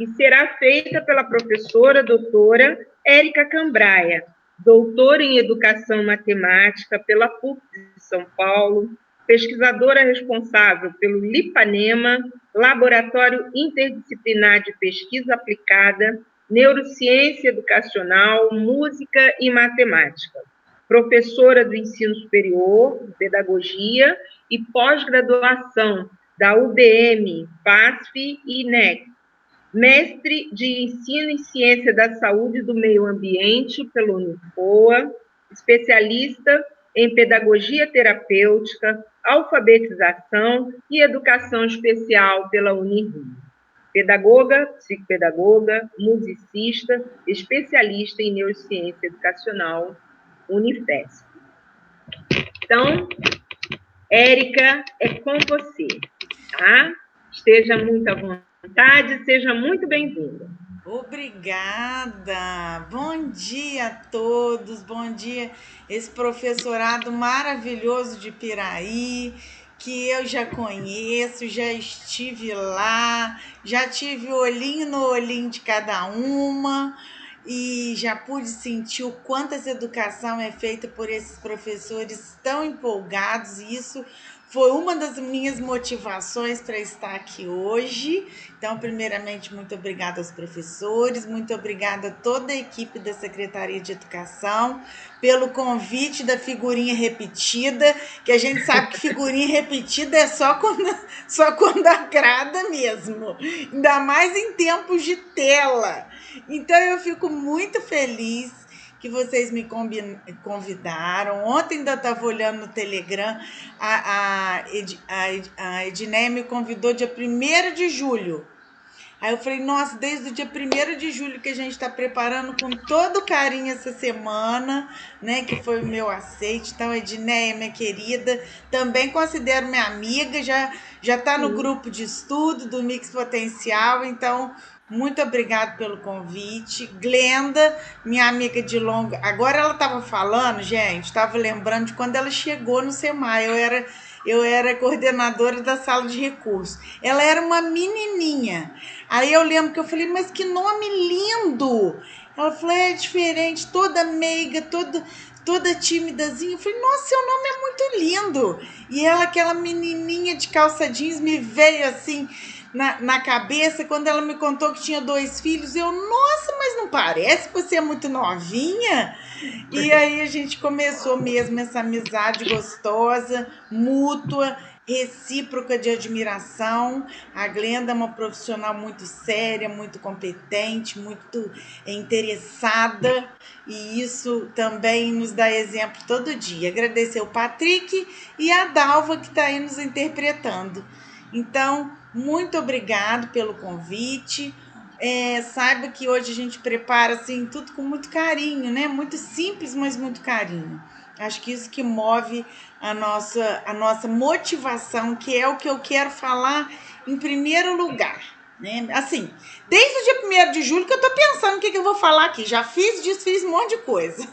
que será feita pela professora doutora Érica Cambraia, doutora em Educação Matemática pela PUC de São Paulo, pesquisadora responsável pelo LIPANEMA, Laboratório Interdisciplinar de Pesquisa Aplicada, Neurociência Educacional, Música e Matemática, professora do ensino superior, pedagogia e pós-graduação da UBM, FASF e INEC, mestre de Ensino em Ciência da Saúde e do Meio Ambiente pela Unifoa, especialista em Pedagogia Terapêutica, Alfabetização e Educação Especial pela Unirio. Pedagoga, psicopedagoga, musicista, especialista em Neurociência Educacional, Unifesp. Então, Érica, é com você, tá? Esteja muito à vontade, seja muito bem-vinda. Obrigada! Bom dia a todos, bom dia esse professorado maravilhoso de Piraí, que eu já conheço, já estive lá, já tive olhinho no olhinho de cada uma e já pude sentir o quanto essa educação é feita por esses professores tão empolgados, e isso foi uma das minhas motivações para estar aqui hoje. Então, primeiramente, muito obrigada aos professores, muito obrigada a toda a equipe da Secretaria de Educação pelo convite da figurinha repetida, que a gente sabe que figurinha repetida é só quando agrada mesmo, ainda mais em tempos de tela. Então, eu fico muito feliz que vocês me convidaram. Ontem ainda estava olhando no Telegram, a Edneia me convidou dia 1º de julho. Aí eu falei, nossa, desde o dia 1º de julho que a gente está preparando com todo carinho essa semana, né, que foi o meu aceite. Então, Edneia, minha querida, também considero minha amiga, já está no grupo de estudo do Mix Potencial, então muito obrigada pelo convite. Glenda, minha amiga de longa... Agora ela estava falando, gente, estava lembrando de quando ela chegou no SEMAI. Eu era coordenadora da sala de recursos. Ela era uma menininha. Aí eu lembro que eu falei, mas que nome lindo! Ela falou, é diferente, toda meiga, toda timidazinha. Eu falei, nossa, seu nome é muito lindo. E ela, aquela menininha de calça jeans, me veio assim na cabeça quando ela me contou que tinha 2 filhos. Eu, nossa, mas não parece que você é muito novinha? E aí a gente começou mesmo essa amizade gostosa, mútua, recíproca de admiração. A Glenda é uma profissional muito séria, muito competente, muito interessada, e isso também nos dá exemplo todo dia. Agradecer o Patrick e a Dalva, que está aí nos interpretando. Então, muito obrigado pelo convite. Saiba que hoje a gente prepara assim tudo com muito carinho, né? Muito simples, mas muito carinho. Acho que isso que move a nossa motivação, que é o que eu quero falar em primeiro lugar, né? Assim, desde o dia 1º de julho que eu tô pensando o que eu vou falar aqui. Já desfiz um monte de coisa.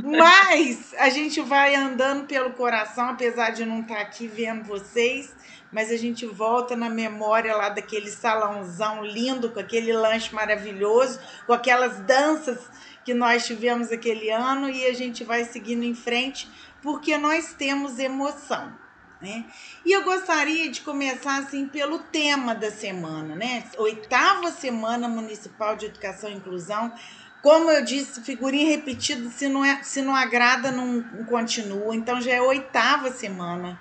Mas a gente vai andando pelo coração, apesar de não estar aqui vendo vocês, mas a gente volta na memória lá daquele salãozão lindo, com aquele lanche maravilhoso, com aquelas danças que nós tivemos aquele ano, e a gente vai seguindo em frente, porque nós temos emoção, né? E eu gostaria de começar assim pelo tema da semana, né? 8ª Semana Municipal de Educação e Inclusão. Como eu disse, figurinha repetida, se não agrada, não continua. Então já é a 8ª semana,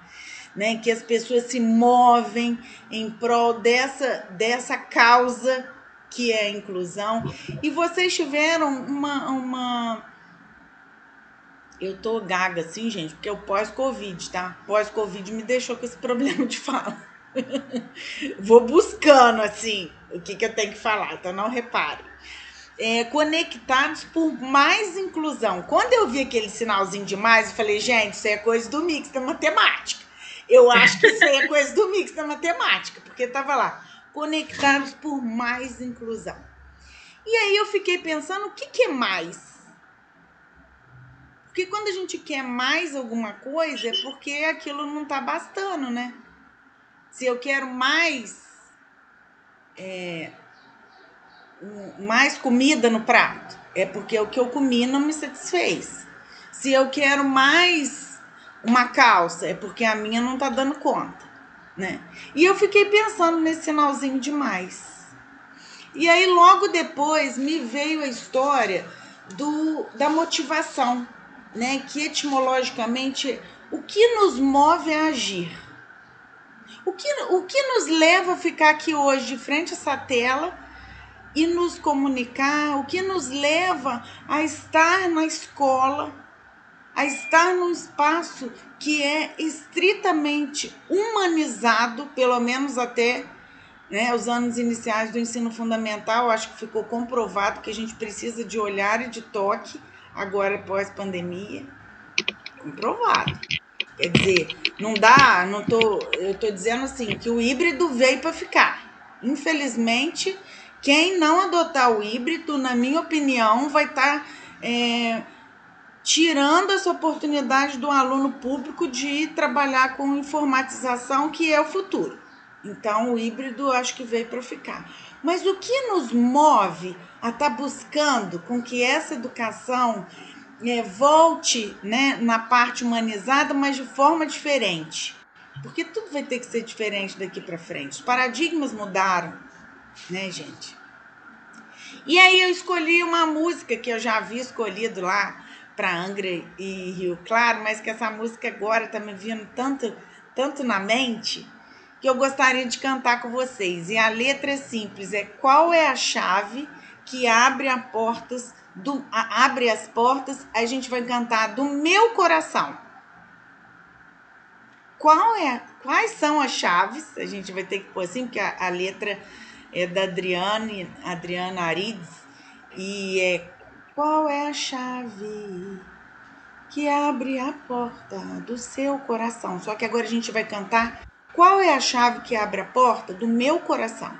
né, que as pessoas se movem em prol dessa causa que é a inclusão. E vocês tiveram uma... Eu tô gaga assim, gente, porque é o pós-Covid, tá? Pós-Covid me deixou com esse problema de fala. Vou buscando, assim, o que eu tenho que falar, então não repare. Conectados por mais inclusão. Quando eu vi aquele sinalzinho de mais, eu falei, gente, isso é coisa do Mix da matemática. Eu acho que isso aí é coisa do Mix da matemática, porque estava lá, conectados por mais inclusão. E aí eu fiquei pensando, o que é mais? Porque quando a gente quer mais alguma coisa, é porque aquilo não está bastando, né? Se eu quero mais mais comida no prato, é porque o que eu comi não me satisfez. Se eu quero mais uma calça, é porque a minha não tá dando conta, né? E eu fiquei pensando nesse sinalzinho demais. E aí, logo depois, me veio a história da motivação, né? Que etimologicamente, o que nos move a agir? O que nos leva a ficar aqui hoje de frente a essa tela e nos comunicar? O que nos leva a estar na escola, a estar num espaço que é estritamente humanizado, pelo menos até, né, os anos iniciais do ensino fundamental? Acho que ficou comprovado que a gente precisa de olhar e de toque agora pós-pandemia. Comprovado. Quer dizer, não dá, eu tô dizendo assim, que o híbrido veio para ficar. Infelizmente, quem não adotar o híbrido, na minha opinião, vai estar tirando essa oportunidade do aluno público de trabalhar com informatização, que é o futuro. Então, o híbrido acho que veio para ficar. Mas o que nos move a estar buscando com que essa educação volte, né, na parte humanizada, mas de forma diferente? Porque tudo vai ter que ser diferente daqui para frente. Os paradigmas mudaram, né, gente? E aí eu escolhi uma música que eu já havia escolhido lá para Angra e Rio Claro, mas que essa música agora está me vindo tanto na mente, que eu gostaria de cantar com vocês. E a letra é simples, qual é a chave que abre as portas, a gente vai cantar do meu coração. Quais são as chaves? A gente vai ter que pôr assim, porque a letra é da Adriana Arides, e qual é a chave que abre a porta do seu coração? Só que agora a gente vai cantar qual é a chave que abre a porta do meu coração.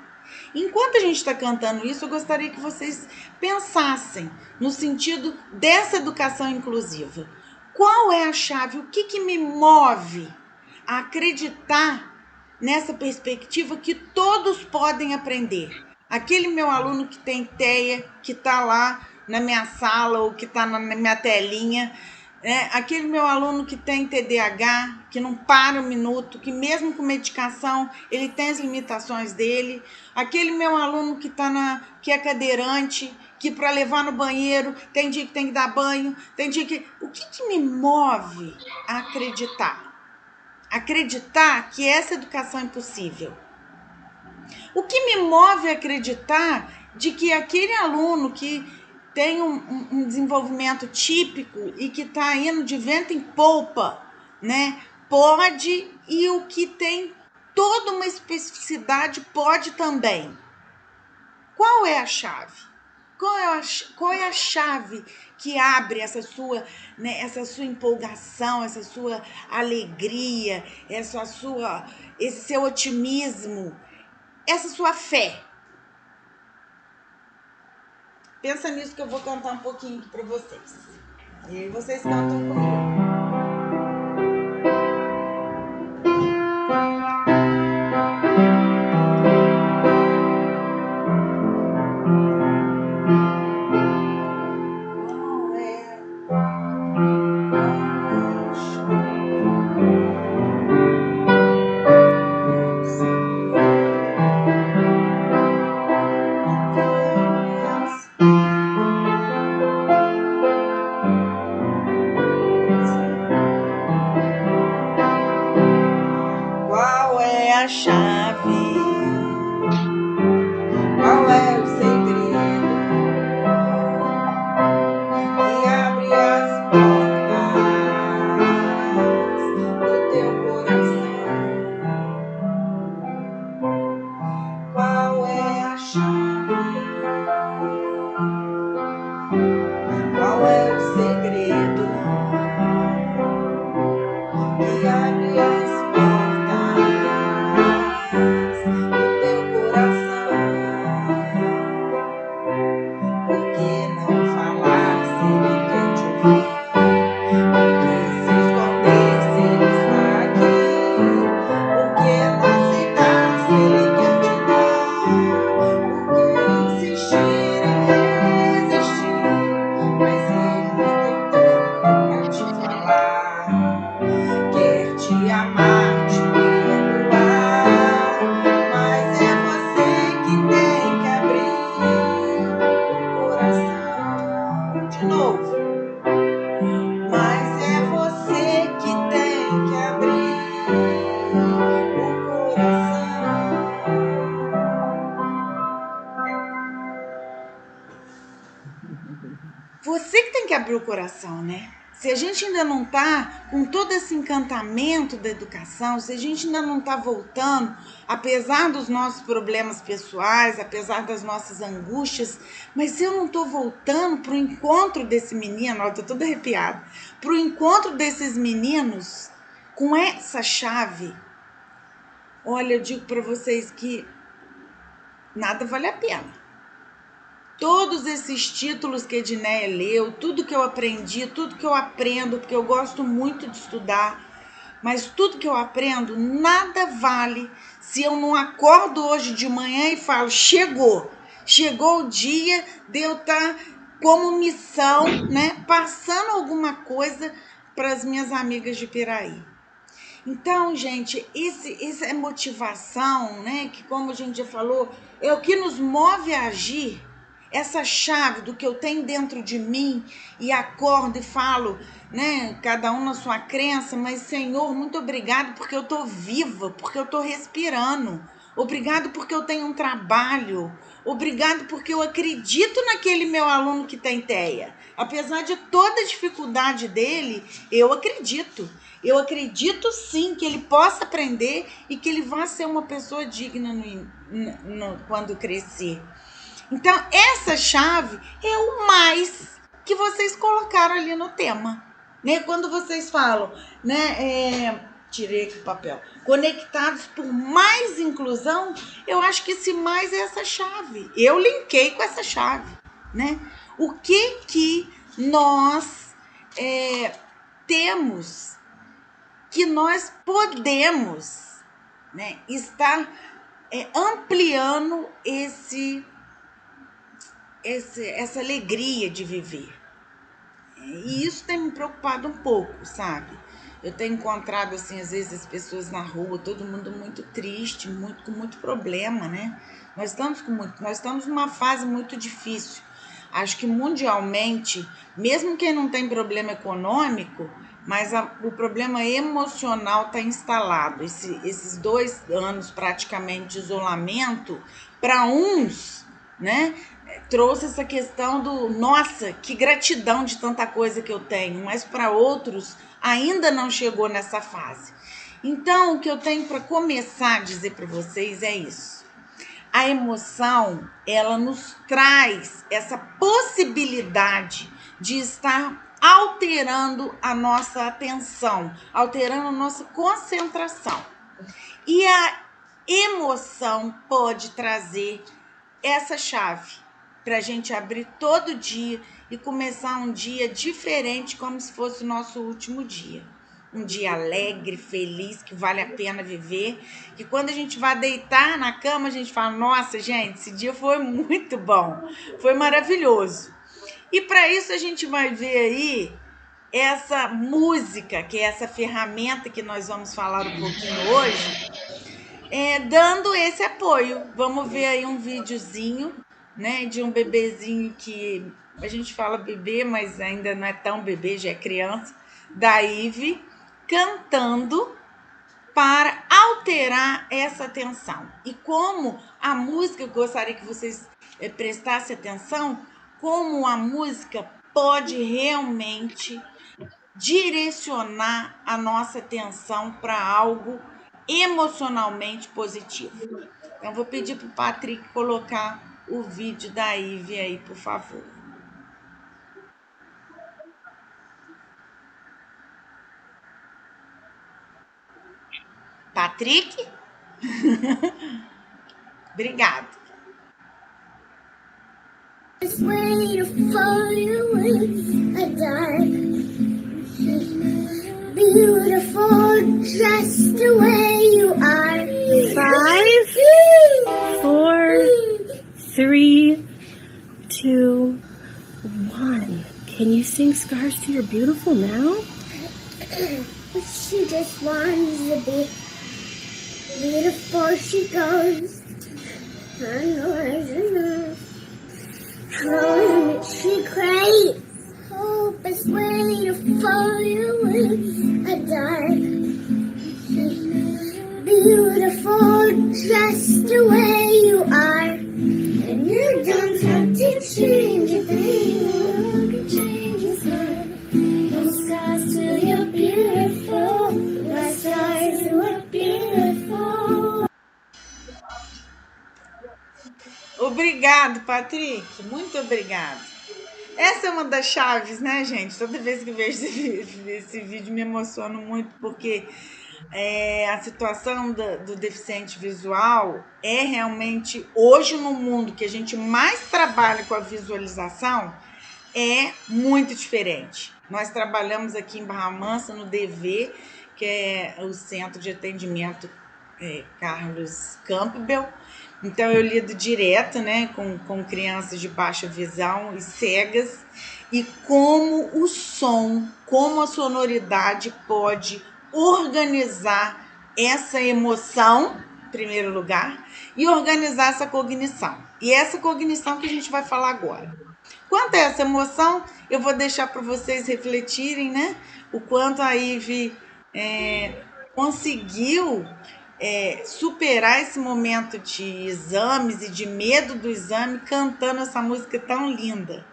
Enquanto a gente está cantando isso, eu gostaria que vocês pensassem no sentido dessa educação inclusiva. Qual é a chave? O que me move a acreditar nessa perspectiva que todos podem aprender? Aquele meu aluno que tem TEA, que está lá na minha sala ou que está na minha telinha, aquele meu aluno que tem TDAH, que não para um minuto, que mesmo com medicação ele tem as limitações dele, aquele meu aluno que é cadeirante, que para levar no banheiro tem dia que tem que dar banho, tem dia que... O que me move a acreditar? Acreditar que essa educação é possível. O que me move a acreditar de que aquele aluno que tem um desenvolvimento típico e que está indo de vento em polpa, né, pode, e o que tem toda uma especificidade pode também. Qual é a chave? Qual é a chave que abre essa sua empolgação, essa sua alegria, esse seu otimismo, essa sua fé? Pensa nisso que eu vou cantar um pouquinho aqui para vocês. E aí vocês cantam comigo. A chave, qual é o segredo que abre as portas do teu coração? Qual é a chave? Qual é o segredo que abre as insistir você que tem que abrir o coração, né? Se a gente ainda não está com todo esse encantamento da educação, se a gente ainda não está voltando, apesar dos nossos problemas pessoais, apesar das nossas angústias, mas se eu não estou voltando para o encontro desse menino, eu estou toda arrepiada, para o encontro desses meninos com essa chave, olha, eu digo para vocês que nada vale a pena. Todos esses títulos que a Edneia leu, tudo que eu aprendi, tudo que eu aprendo, porque eu gosto muito de estudar, mas tudo que eu aprendo, nada vale se eu não acordo hoje de manhã e falo, chegou o dia de eu estar como missão, né, passando alguma coisa para as minhas amigas de Piraí. Então, gente, essa é motivação, né, que como a gente já falou, é o que nos move a agir. Essa chave do que eu tenho dentro de mim e acordo e falo, né, cada um na sua crença, mas Senhor, muito obrigado porque eu estou viva, porque eu estou respirando. Obrigado porque eu tenho um trabalho. Obrigado porque eu acredito naquele meu aluno que tem TEA. Apesar de toda a dificuldade dele, eu acredito. Eu acredito sim que ele possa aprender e que ele vá ser uma pessoa digna quando crescer. Então, essa chave é o mais que vocês colocaram ali no tema. Né? Quando vocês falam, né, tirei aqui o papel, conectados por mais inclusão, eu acho que esse mais é essa chave. Eu linkei com essa chave. Né? O que nós temos, que nós podemos, né, estar ampliando essa alegria de viver. E isso tem me preocupado um pouco, sabe? Eu tenho encontrado, assim, às vezes as pessoas na rua, todo mundo muito triste, com muito problema, né? Nós estamos numa fase muito difícil. Acho que mundialmente, mesmo quem não tem problema econômico, mas o problema emocional está instalado. Esses 2 anos praticamente de isolamento, para uns, né, trouxe essa questão do, nossa, que gratidão de tanta coisa que eu tenho, mas para outros ainda não chegou nessa fase. Então, o que eu tenho para começar a dizer para vocês é isso. A emoção, ela nos traz essa possibilidade de estar alterando a nossa atenção, alterando a nossa concentração. E a emoção pode trazer essa chave para a gente abrir todo dia e começar um dia diferente, como se fosse o nosso último dia. Um dia alegre, feliz, que vale a pena viver. Que quando a gente vai deitar na cama, a gente fala, nossa, gente, esse dia foi muito bom, foi maravilhoso. E para isso a gente vai ver aí essa música, que é essa ferramenta que nós vamos falar um pouquinho hoje, dando esse apoio. Vamos ver aí um videozinho, né, de um bebezinho que a gente fala bebê, mas ainda não é tão bebê, já é criança, da Ive, cantando para alterar essa atenção. E como a música, eu gostaria que vocês prestassem atenção, como a música pode realmente direcionar a nossa atenção para algo emocionalmente positivo. Então, vou pedir para o Patrick colocar o vídeo da Ive aí, por favor. Patrick? Obrigado. Beautiful, just the way you are. 5, 4, 3, 2, 1. Can you sing Scars to Your Beautiful now? She just wants to be beautiful. She goes. She cries. Hope is waiting for you in a dark. Beautiful, just the way you are. And you don't have to change a thing. Obrigado, Patrick. Muito obrigado. Essa é uma das chaves, né, gente? Toda vez que vejo esse vídeo me emociono muito, porque a situação do deficiente visual é realmente, hoje no mundo que a gente mais trabalha com a visualização, é muito diferente. Nós trabalhamos aqui em Barra Mansa, no DV, que é o Centro de Atendimento Carlos Campbell. Então, eu lido direto, né, com crianças de baixa visão e cegas, e como o som, como a sonoridade pode organizar essa emoção, em primeiro lugar, e organizar essa cognição. E essa cognição que a gente vai falar agora. Quanto a essa emoção, eu vou deixar para vocês refletirem, né? O quanto a Ive conseguiu superar esse momento de exames e de medo do exame cantando essa música tão linda.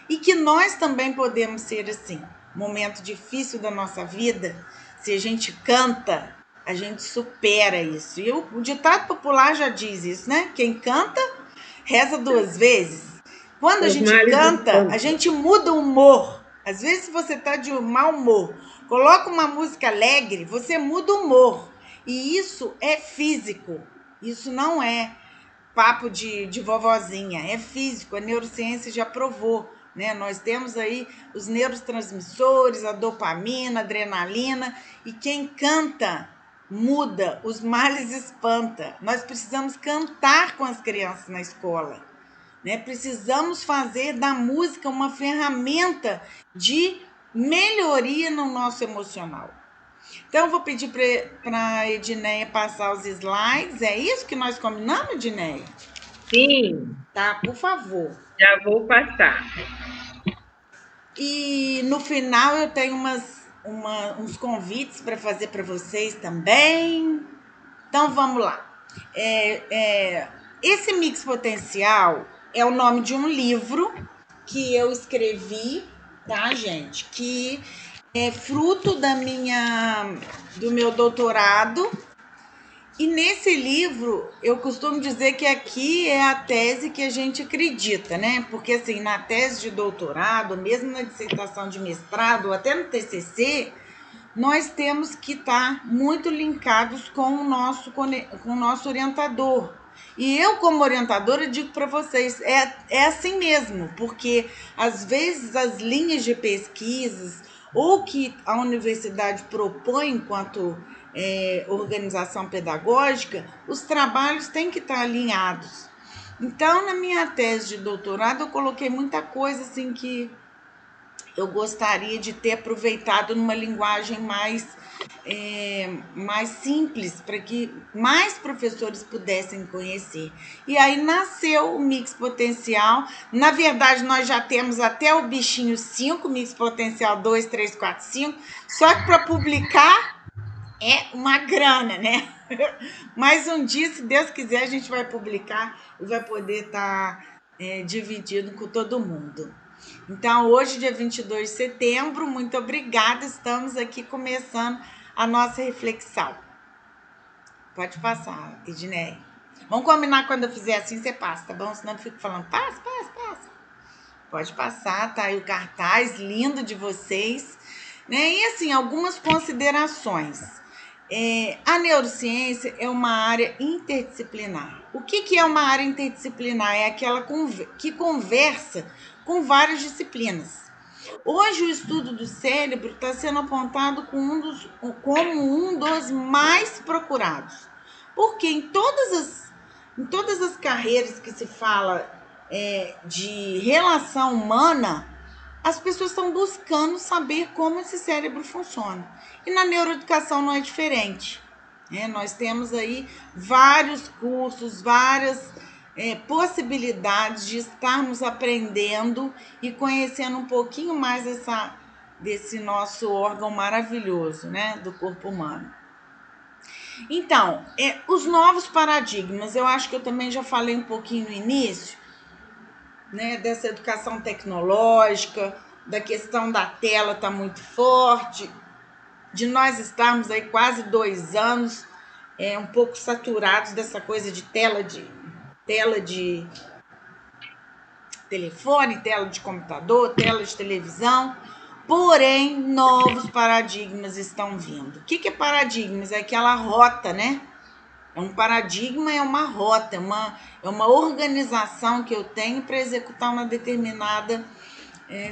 E que nós também podemos ser assim. Momento difícil da nossa vida, se a gente canta, a gente supera isso. E o ditado popular já diz isso, né? Quem canta, reza duas vezes. Quando a gente canta, a gente muda o humor. Às vezes, se você está de mau humor, coloca uma música alegre, você muda o humor. E isso é físico. Isso não é papo de vovozinha, é físico. A neurociência já provou, né? Nós temos aí os neurotransmissores, a dopamina, a adrenalina, e quem canta muda, os males espanta. Nós precisamos cantar com as crianças na escola, né? Precisamos fazer da música uma ferramenta de melhoria no nosso emocional. Então, eu vou pedir para a Edneia passar os slides. É isso que nós combinamos, Edneia? Sim. Tá, por favor. Já vou passar. E no final eu tenho uns convites para fazer para vocês também. Então, vamos lá. Esse Mix Potencial é o nome de um livro que eu escrevi, tá, gente? Que é fruto do meu doutorado. E nesse livro, eu costumo dizer que aqui é a tese que a gente acredita, né? Porque, assim, na tese de doutorado, mesmo na dissertação de mestrado, até no TCC, nós temos que estar muito linkados com o nosso orientador. E eu, como orientadora, digo para vocês, é assim mesmo, porque, às vezes, as linhas de pesquisas ou que a universidade propõe enquanto organização pedagógica, os trabalhos têm que estar alinhados. Então, na minha tese de doutorado, eu coloquei muita coisa assim que eu gostaria de ter aproveitado numa linguagem mais simples, para que mais professores pudessem conhecer. E aí nasceu o Mix Potencial. Na verdade, nós já temos até o bichinho 5, Mix Potencial 2, 3, 4, 5, só que para publicar é uma grana, né? Mas um dia, se Deus quiser, a gente vai publicar e vai poder estar dividido com todo mundo. Então, hoje, dia 22 de setembro, muito obrigada. Estamos aqui começando a nossa reflexão. Pode passar, Edneia. Vamos combinar quando eu fizer assim, você passa, tá bom? Senão eu fico falando, passa. Pode passar, tá aí o cartaz lindo de vocês. Né? E assim, algumas considerações. A neurociência é uma área interdisciplinar. O que é uma área interdisciplinar? É aquela que conversa com várias disciplinas. Hoje, o estudo do cérebro está sendo apontado como um dos mais procurados. Porque em todas as carreiras que se fala de relação humana, as pessoas estão buscando saber como esse cérebro funciona. E na neuroeducação não é diferente. Nós temos aí vários cursos, várias possibilidades de estarmos aprendendo e conhecendo um pouquinho mais desse nosso órgão maravilhoso, né, do corpo humano. Então, os novos paradigmas, eu acho que eu também já falei um pouquinho no início, né, dessa educação tecnológica, da questão da tela tá muito forte, de nós estarmos aí quase 2 anos um pouco saturados dessa coisa de tela de telefone, tela de computador, tela de televisão. Porém, novos paradigmas estão vindo. O que é paradigmas? É aquela rota, né? Um paradigma é uma rota, é uma organização que eu tenho para executar uma determinada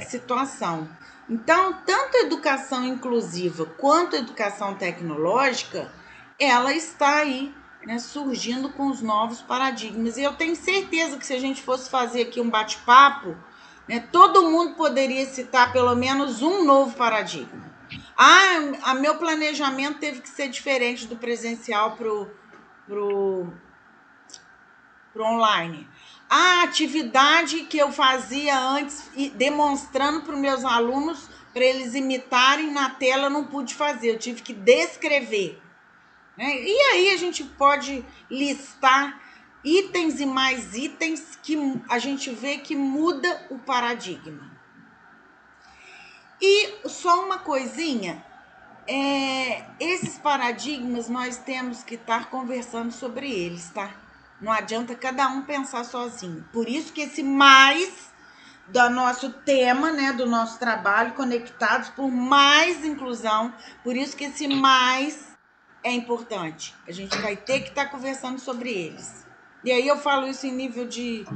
situação. Então, tanto a educação inclusiva quanto a educação tecnológica, ela está aí, né, surgindo com os novos paradigmas. E eu tenho certeza que se a gente fosse fazer aqui um bate-papo, né, todo mundo poderia citar pelo menos um novo paradigma. Meu planejamento teve que ser diferente do presencial pro online. A atividade que eu fazia antes, demonstrando para os meus alunos, para eles imitarem na tela, eu não pude fazer, eu tive que descrever. Né? E aí a gente pode listar itens e mais itens que a gente vê que muda o paradigma. E só uma coisinha, esses paradigmas nós temos que estar conversando sobre eles, tá? Não adianta cada um pensar sozinho. Por isso que esse mais do nosso tema, né, do nosso trabalho, Conectados por Mais Inclusão, por isso que esse mais é importante. A gente vai ter que estar conversando sobre eles. E aí eu falo isso em nível de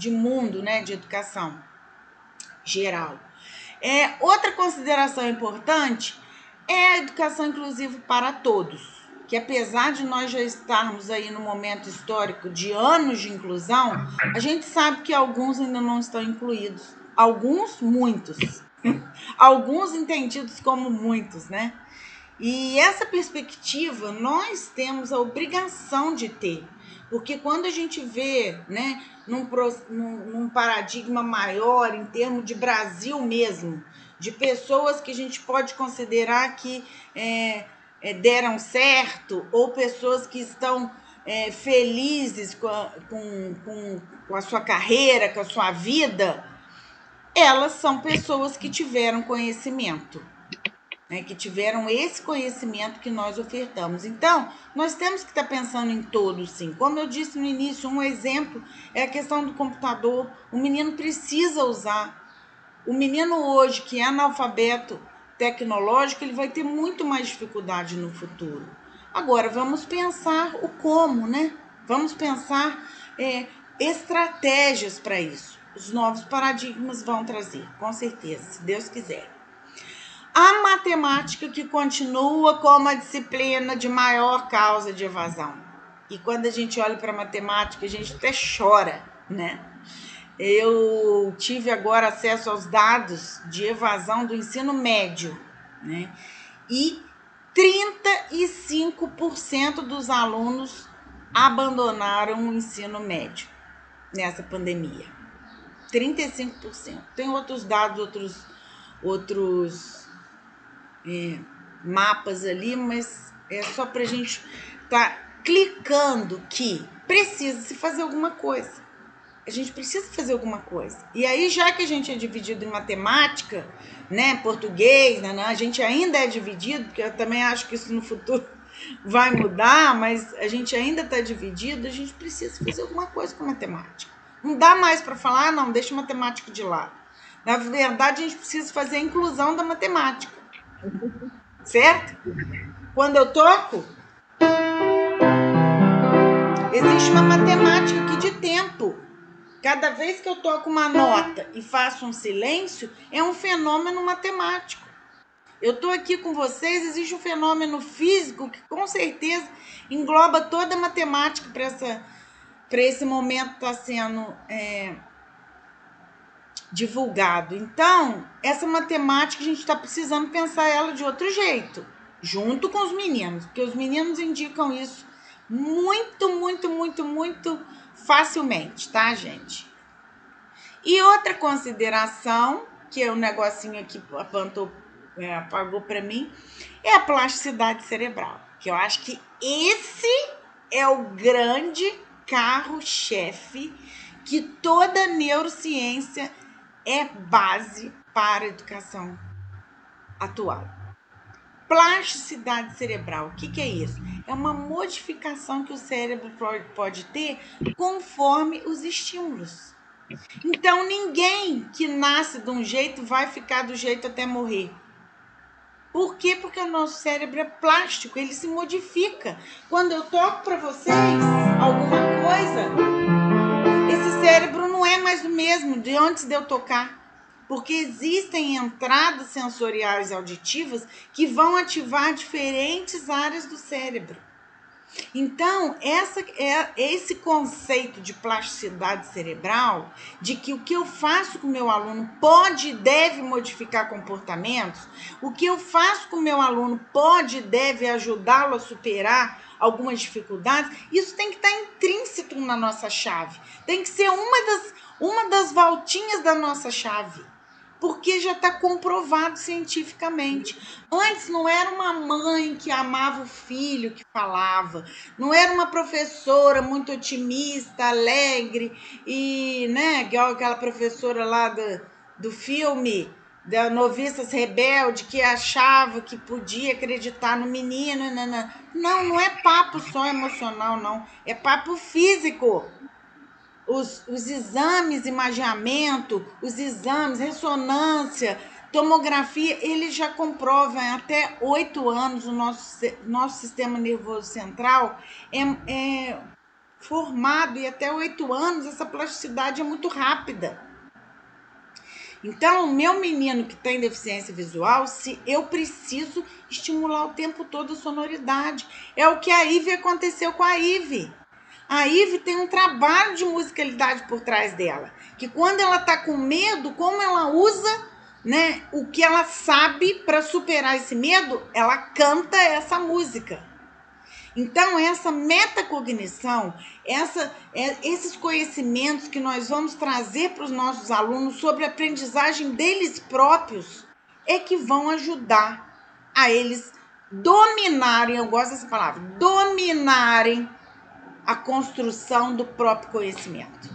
mundo, né, de educação geral. Outra consideração importante é a educação inclusiva para todos, que apesar de nós já estarmos aí no momento histórico de anos de inclusão, a gente sabe que alguns ainda não estão incluídos. Alguns, muitos. Alguns entendidos como muitos, né? E essa perspectiva nós temos a obrigação de ter, porque quando a gente vê, né, num paradigma maior, em termos de Brasil mesmo, de pessoas que a gente pode considerar que deram certo, ou pessoas que estão felizes com a sua carreira, com a sua vida, elas são pessoas que tiveram conhecimento. Né, que tiveram esse conhecimento que nós ofertamos. Então, nós temos que estar pensando em todos, sim. Como eu disse no início, um exemplo é a questão do computador. O menino precisa usar. O menino hoje, que é analfabeto tecnológico, ele vai ter muito mais dificuldade no futuro. Agora, vamos pensar o como, né? Vamos pensar estratégias para isso. Os novos paradigmas vão trazer, com certeza, se Deus quiser. A matemática que continua como a disciplina de maior causa de evasão. E quando a gente olha para a matemática, a gente até chora, né? Eu tive agora acesso aos dados de evasão do ensino médio, né? E 35% dos alunos abandonaram o ensino médio nessa pandemia. 35%. Tem outros dados, outros mapas ali, mas é só para a gente estar clicando que precisa se fazer alguma coisa. A gente precisa fazer alguma coisa. E aí, já que a gente é dividido em matemática, né, português, a gente ainda é dividido, porque eu também acho que isso no futuro vai mudar, mas a gente ainda está dividido, a gente precisa fazer alguma coisa com matemática. Não dá mais para falar, não, deixa a matemática de lado. Na verdade, a gente precisa fazer a inclusão da matemática. Certo? Quando eu toco, existe uma matemática aqui de tempo. Cada vez que eu toco uma nota e faço um silêncio, é um fenômeno matemático. Eu estou aqui com vocês, existe um fenômeno físico que com certeza engloba toda a matemática para esse momento que está sendo divulgado. Então, essa matemática a gente está precisando pensar ela de outro jeito, junto com os meninos, porque os meninos indicam isso muito, muito, muito, muito facilmente, tá, gente? E outra consideração, que é um negocinho aqui apagou para mim, é a plasticidade cerebral, que eu acho que esse é o grande carro-chefe que toda neurociência é base para a educação atual. Plasticidade cerebral, o que é isso? É uma modificação que o cérebro pode ter conforme os estímulos. Então, ninguém que nasce de um jeito vai ficar do jeito até morrer. Por quê? Porque o nosso cérebro é plástico, ele se modifica. Quando eu toco para vocês alguma coisa, esse cérebro não é mais o mesmo de antes de eu tocar. Porque existem entradas sensoriais auditivas que vão ativar diferentes áreas do cérebro. Então, esse conceito de plasticidade cerebral, de que o que eu faço com o meu aluno pode e deve modificar comportamentos, o que eu faço com o meu aluno pode e deve ajudá-lo a superar algumas dificuldades, isso tem que estar intrínseco na nossa chave. Tem que ser uma das voltinhas da nossa chave. Porque já está comprovado cientificamente. Antes não era uma mãe que amava o filho que falava, não era uma professora muito otimista, alegre, e, né, igual aquela professora lá do filme, da Noviças Rebelde, que achava que podia acreditar no menino. Não, não é papo só emocional, não. É papo físico. Os exames, imageamento, os exames, ressonância, tomografia, eles já comprovam até 8 anos o nosso sistema nervoso central é formado, e até 8 anos essa plasticidade é muito rápida. Então, o meu menino que tem deficiência visual, se eu preciso estimular o tempo todo a sonoridade. É o que a Ivy aconteceu com a Ivy. A Ivy tem um trabalho de musicalidade por trás dela, que quando ela está com medo, como ela usa, né, o que ela sabe para superar esse medo, ela canta essa música. Então, essa metacognição, esses conhecimentos que nós vamos trazer para os nossos alunos sobre a aprendizagem deles próprios, é que vão ajudar a eles dominarem, eu gosto dessa palavra, dominarem a construção do próprio conhecimento.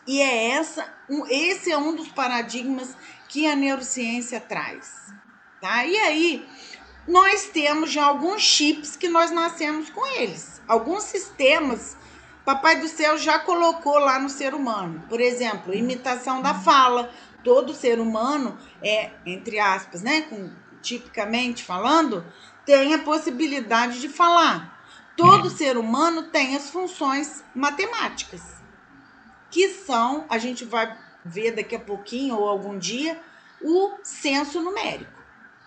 E esse é um dos paradigmas que a neurociência traz. Tá? E aí, nós temos já alguns chips que nós nascemos com eles. Alguns sistemas, Papai do Céu já colocou lá no ser humano. Por exemplo, imitação da fala. Todo ser humano entre aspas, né, tipicamente falando, tem a possibilidade de falar. Todo ser humano tem as funções matemáticas, que são, a gente vai ver daqui a pouquinho ou algum dia, o senso numérico.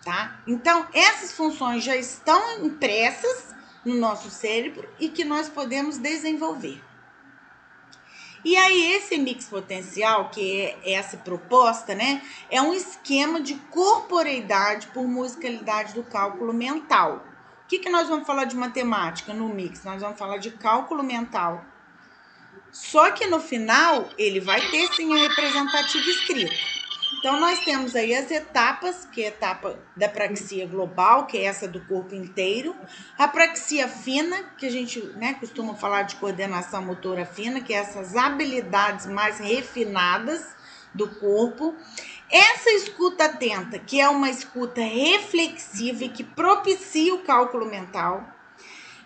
Tá? Então, essas funções já estão impressas no nosso cérebro e que nós podemos desenvolver. E aí, esse mix potencial, que é essa proposta, né, é um esquema de corporeidade por musicalidade do cálculo mental. O que nós vamos falar de matemática no mix? Nós vamos falar de cálculo mental. Só que no final, ele vai ter sim a representativa escrita. Então, nós temos aí as etapas, que é a etapa da praxia global, que é essa do corpo inteiro. A praxia fina, que a gente, né, costuma falar de coordenação motora fina, que é essas habilidades mais refinadas do corpo. Essa escuta atenta, que é uma escuta reflexiva e que propicia o cálculo mental.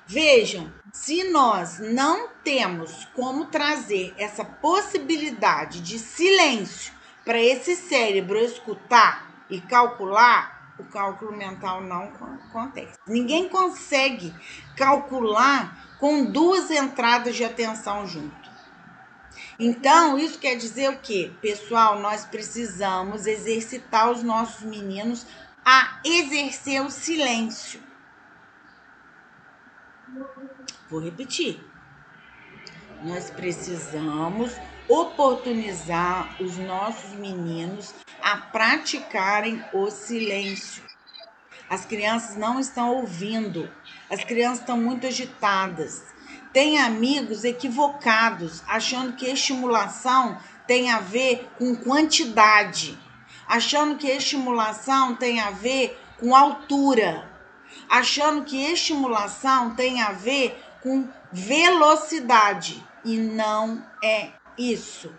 Vejam, se nós não temos como trazer essa possibilidade de silêncio para esse cérebro escutar e calcular, o cálculo mental não acontece. Ninguém consegue calcular com 2 entradas de atenção junto. Então, isso quer dizer o quê? Pessoal, nós precisamos exercitar os nossos meninos a exercer o silêncio. Vou repetir. Nós precisamos oportunizar os nossos meninos a praticarem o silêncio. As crianças não estão ouvindo, as crianças estão muito agitadas. Tem amigos equivocados, achando que estimulação tem a ver com quantidade, achando que estimulação tem a ver com altura, achando que estimulação tem a ver com velocidade, e não é isso.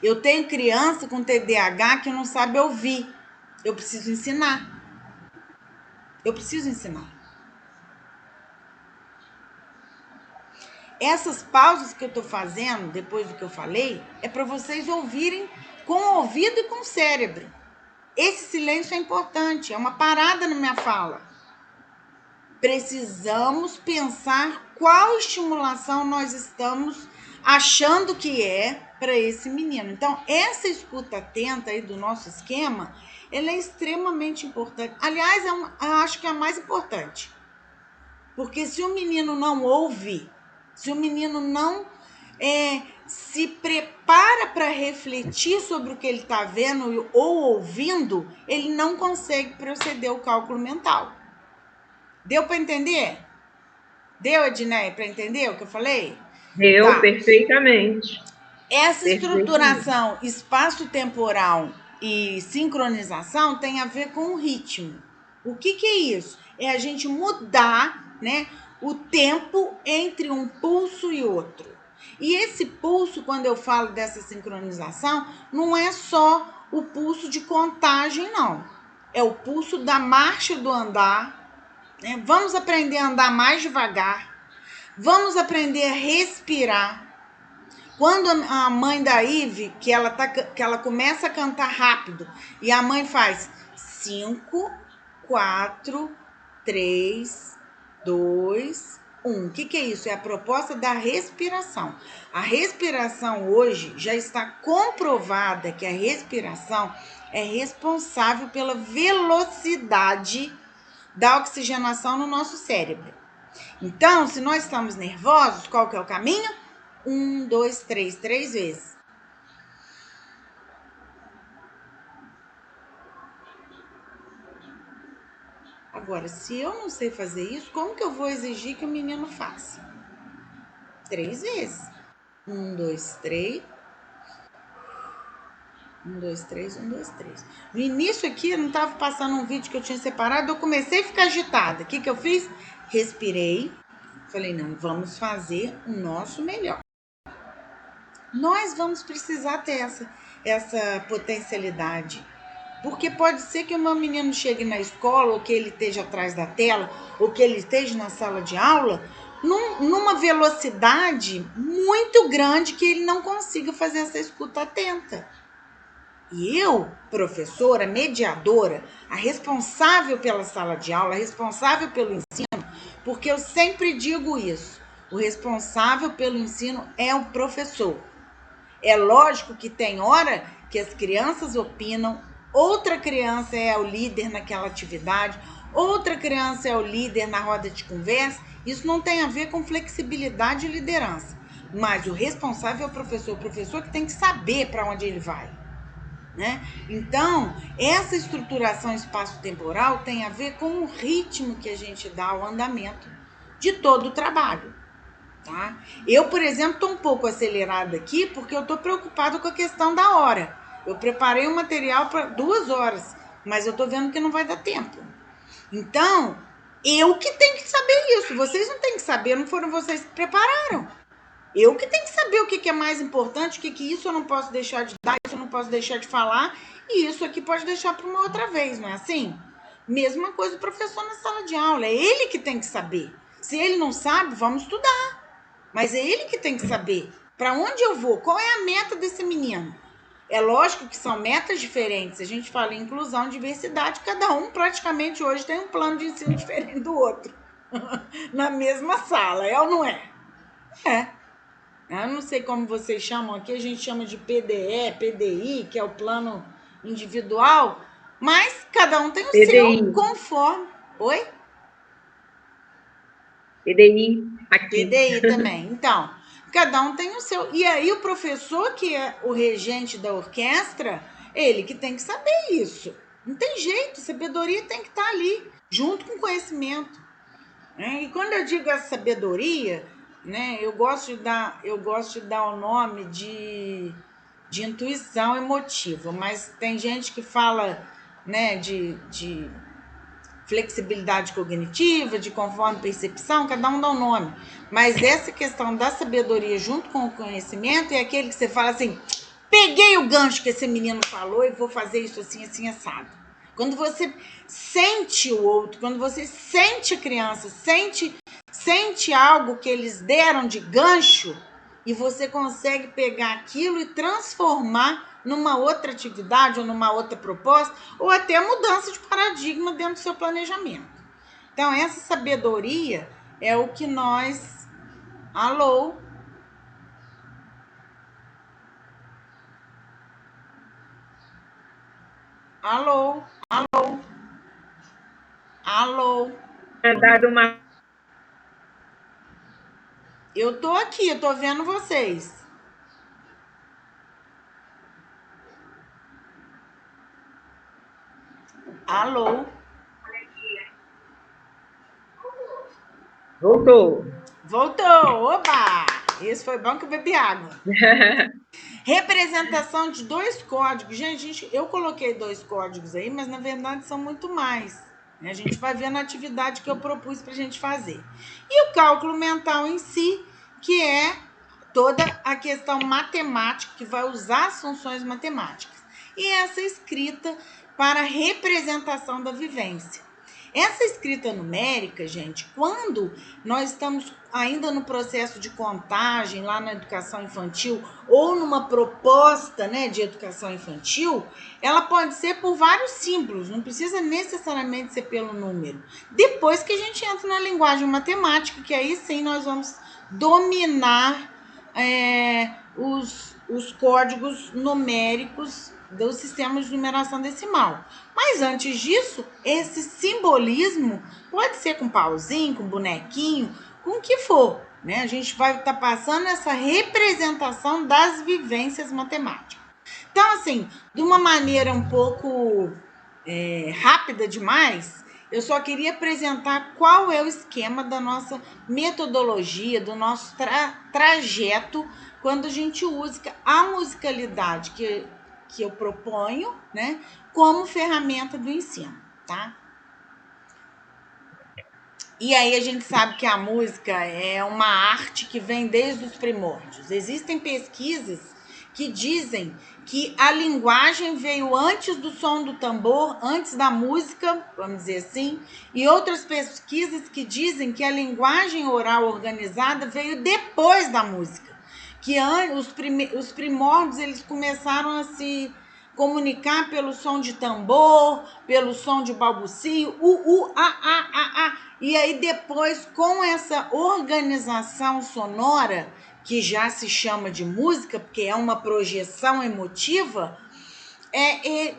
Eu tenho criança com TDAH que não sabe ouvir. Eu preciso ensinar. Essas pausas que eu estou fazendo, depois do que eu falei, é para vocês ouvirem com o ouvido e com o cérebro. Esse silêncio é importante, é uma parada na minha fala. Precisamos pensar qual estimulação nós estamos achando que é para esse menino. Então, essa escuta atenta aí do nosso esquema, ela é extremamente importante. Aliás, eu acho que é a mais importante. Porque se o menino não ouve, se o menino não se prepara para refletir sobre o que ele está vendo ou ouvindo, ele não consegue proceder ao cálculo mental. Deu para entender? Deu, Edneia, para entender o que eu falei? Deu Tá. perfeitamente. Essa estruturação espaço-temporal e sincronização tem a ver com o ritmo. O que é isso? É a gente mudar, né, o tempo entre um pulso e outro. E esse pulso, quando eu falo dessa sincronização, não é só o pulso de contagem, não. É o pulso da marcha do andar. Né? Vamos aprender a andar mais devagar. Vamos aprender a respirar. Quando a mãe da Ive, que ela começa a cantar rápido, e a mãe faz 5, 4, 3, 2, 1. O que é isso? É a proposta da respiração. A respiração hoje já está comprovada que a respiração é responsável pela velocidade da oxigenação no nosso cérebro. Então, se nós estamos nervosos, qual que é o caminho? 1, 2, 3, 3 vezes. Agora, se eu não sei fazer isso, como que eu vou exigir que o menino faça? 3 vezes. 1, 2, 3. 1, 2, 3, 1, 2, 3. No início aqui, eu não estava passando um vídeo que eu tinha separado, eu comecei a ficar agitada. O que eu fiz? Respirei. Falei, não, vamos fazer o nosso melhor. Nós vamos precisar ter essa potencialidade. Porque pode ser que o meu menino chegue na escola, ou que ele esteja atrás da tela, ou que ele esteja na sala de aula, numa velocidade muito grande que ele não consiga fazer essa escuta atenta. E eu, professora, mediadora, a responsável pela sala de aula, a responsável pelo ensino, porque eu sempre digo isso, o responsável pelo ensino é o professor. É lógico que tem hora que as crianças opinam, outra criança é o líder naquela atividade, outra criança é o líder na roda de conversa. Isso não tem a ver com flexibilidade e liderança. Mas o responsável é o professor que tem que saber para onde ele vai. Né? Então, essa estruturação espaço-temporal tem a ver com o ritmo que a gente dá ao andamento de todo o trabalho. Tá? Eu, por exemplo, estou um pouco acelerada aqui porque eu estou preocupada com a questão da hora. Eu preparei um material para 2 horas, mas eu estou vendo que não vai dar tempo. Então, eu que tenho que saber isso. Vocês não têm que saber, não foram vocês que prepararam. Eu que tenho que saber o que é mais importante, o que isso eu não posso deixar de dar, isso eu não posso deixar de falar, e isso aqui pode deixar para uma outra vez, não é assim? Mesma coisa o professor na sala de aula, é ele que tem que saber. Se ele não sabe, vamos estudar. Mas é ele que tem que saber para onde eu vou, qual é a meta desse menino. É lógico que são metas diferentes. A gente fala em inclusão, diversidade, cada um praticamente hoje tem um plano de ensino diferente do outro. Na mesma sala, é ou não é? É. Eu não sei como vocês chamam aqui, a gente chama de PDE, PDI, que é o plano individual, mas cada um tem o PDI. seu conforme. Oi? PDI aqui. PDI também. Então, cada um tem o seu. E aí o professor, que é o regente da orquestra, ele que tem que saber isso. Não tem jeito, sabedoria tem que estar ali, junto com conhecimento. E quando eu digo essa sabedoria, né, eu gosto de dar o nome de intuição emotiva, mas tem gente que fala, né, de flexibilidade cognitiva, de conforme percepção, cada um dá um nome. Mas essa questão da sabedoria junto com o conhecimento é aquele que você fala assim, peguei o gancho que esse menino falou e vou fazer isso assim, assim, assado. Quando você sente o outro, quando você sente a criança, sente algo que eles deram de gancho e você consegue pegar aquilo e transformar numa outra atividade ou numa outra proposta ou até mudança de paradigma dentro do seu planejamento. Então, essa sabedoria é o que nós... Alô? Alô? Alô? Alô? É dado uma. Eu tô aqui, eu tô vendo vocês. Alô? Voltou. Voltou! Oba! Esse foi bom que eu bebi água. Representação de 2 códigos. Gente, eu coloquei 2 códigos aí, mas na verdade são muito mais. A gente vai ver na atividade que eu propus para a gente fazer. E o cálculo mental em si, que é toda a questão matemática, que vai usar as funções matemáticas. E essa escrita para representação da vivência. Essa escrita numérica, gente, quando nós estamos ainda no processo de contagem lá na educação infantil ou numa proposta, né, de educação infantil, ela pode ser por vários símbolos, não precisa necessariamente ser pelo número. Depois que a gente entra na linguagem matemática, que aí sim nós vamos dominar os códigos numéricos do sistema de numeração decimal. Mas antes disso, esse simbolismo pode ser com pauzinho, com bonequinho, com o que for, né? A gente vai estar passando essa representação das vivências matemáticas. Então, assim, de uma maneira um pouco rápida demais, eu só queria apresentar qual é o esquema da nossa metodologia, do nosso trajeto, quando a gente usa a musicalidade que eu proponho, né, como ferramenta do ensino, tá? E aí a gente sabe que a música é uma arte que vem desde os primórdios. Existem pesquisas que dizem que a linguagem veio antes do som do tambor, antes da música, vamos dizer assim, e outras pesquisas que dizem que a linguagem oral organizada veio depois da música, que os primórdios eles começaram a se comunicar pelo som de tambor, pelo som de balbucio, a. E aí depois, com essa organização sonora, que já se chama de música, porque é uma projeção emotiva,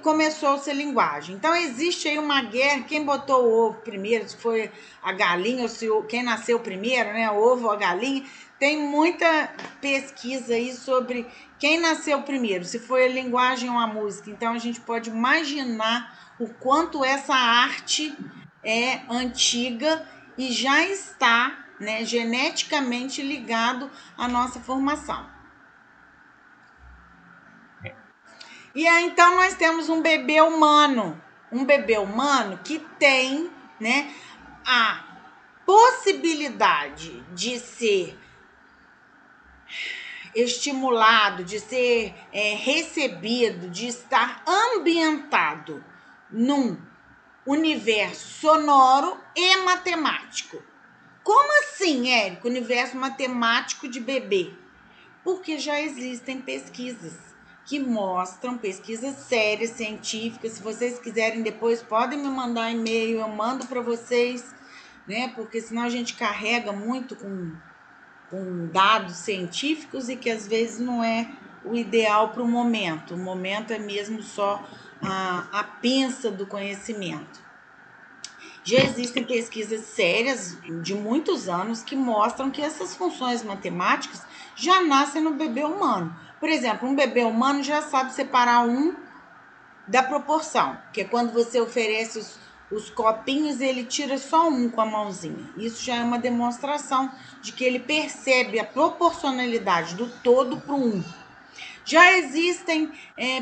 começou a ser linguagem. Então existe aí uma guerra, quem botou o ovo primeiro, se foi a galinha ou se quem nasceu primeiro, né, o ovo ou a galinha. Tem muita pesquisa aí sobre quem nasceu primeiro, se foi a linguagem ou a música. Então a gente pode imaginar o quanto essa arte é antiga e já está, né, geneticamente ligado à nossa formação. E aí, então, nós temos um bebê humano que tem, né, a possibilidade de ser estimulado, de ser recebido, de estar ambientado num universo sonoro e matemático. Como assim, Érico, universo matemático de bebê? Porque já existem pesquisas que mostram, pesquisas sérias, científicas. Se vocês quiserem depois, podem me mandar e-mail, eu mando para vocês, né? Porque senão a gente carrega muito com dados científicos e que às vezes não é o ideal para o momento. O momento é mesmo só a pinça do conhecimento. Já existem pesquisas sérias de muitos anos que mostram que essas funções matemáticas já nascem no bebê humano. Por exemplo, um bebê humano já sabe separar um da proporção, que é quando você oferece os copinhos, ele tira só um com a mãozinha. Isso já é uma demonstração de que ele percebe a proporcionalidade do todo para o um. Já existem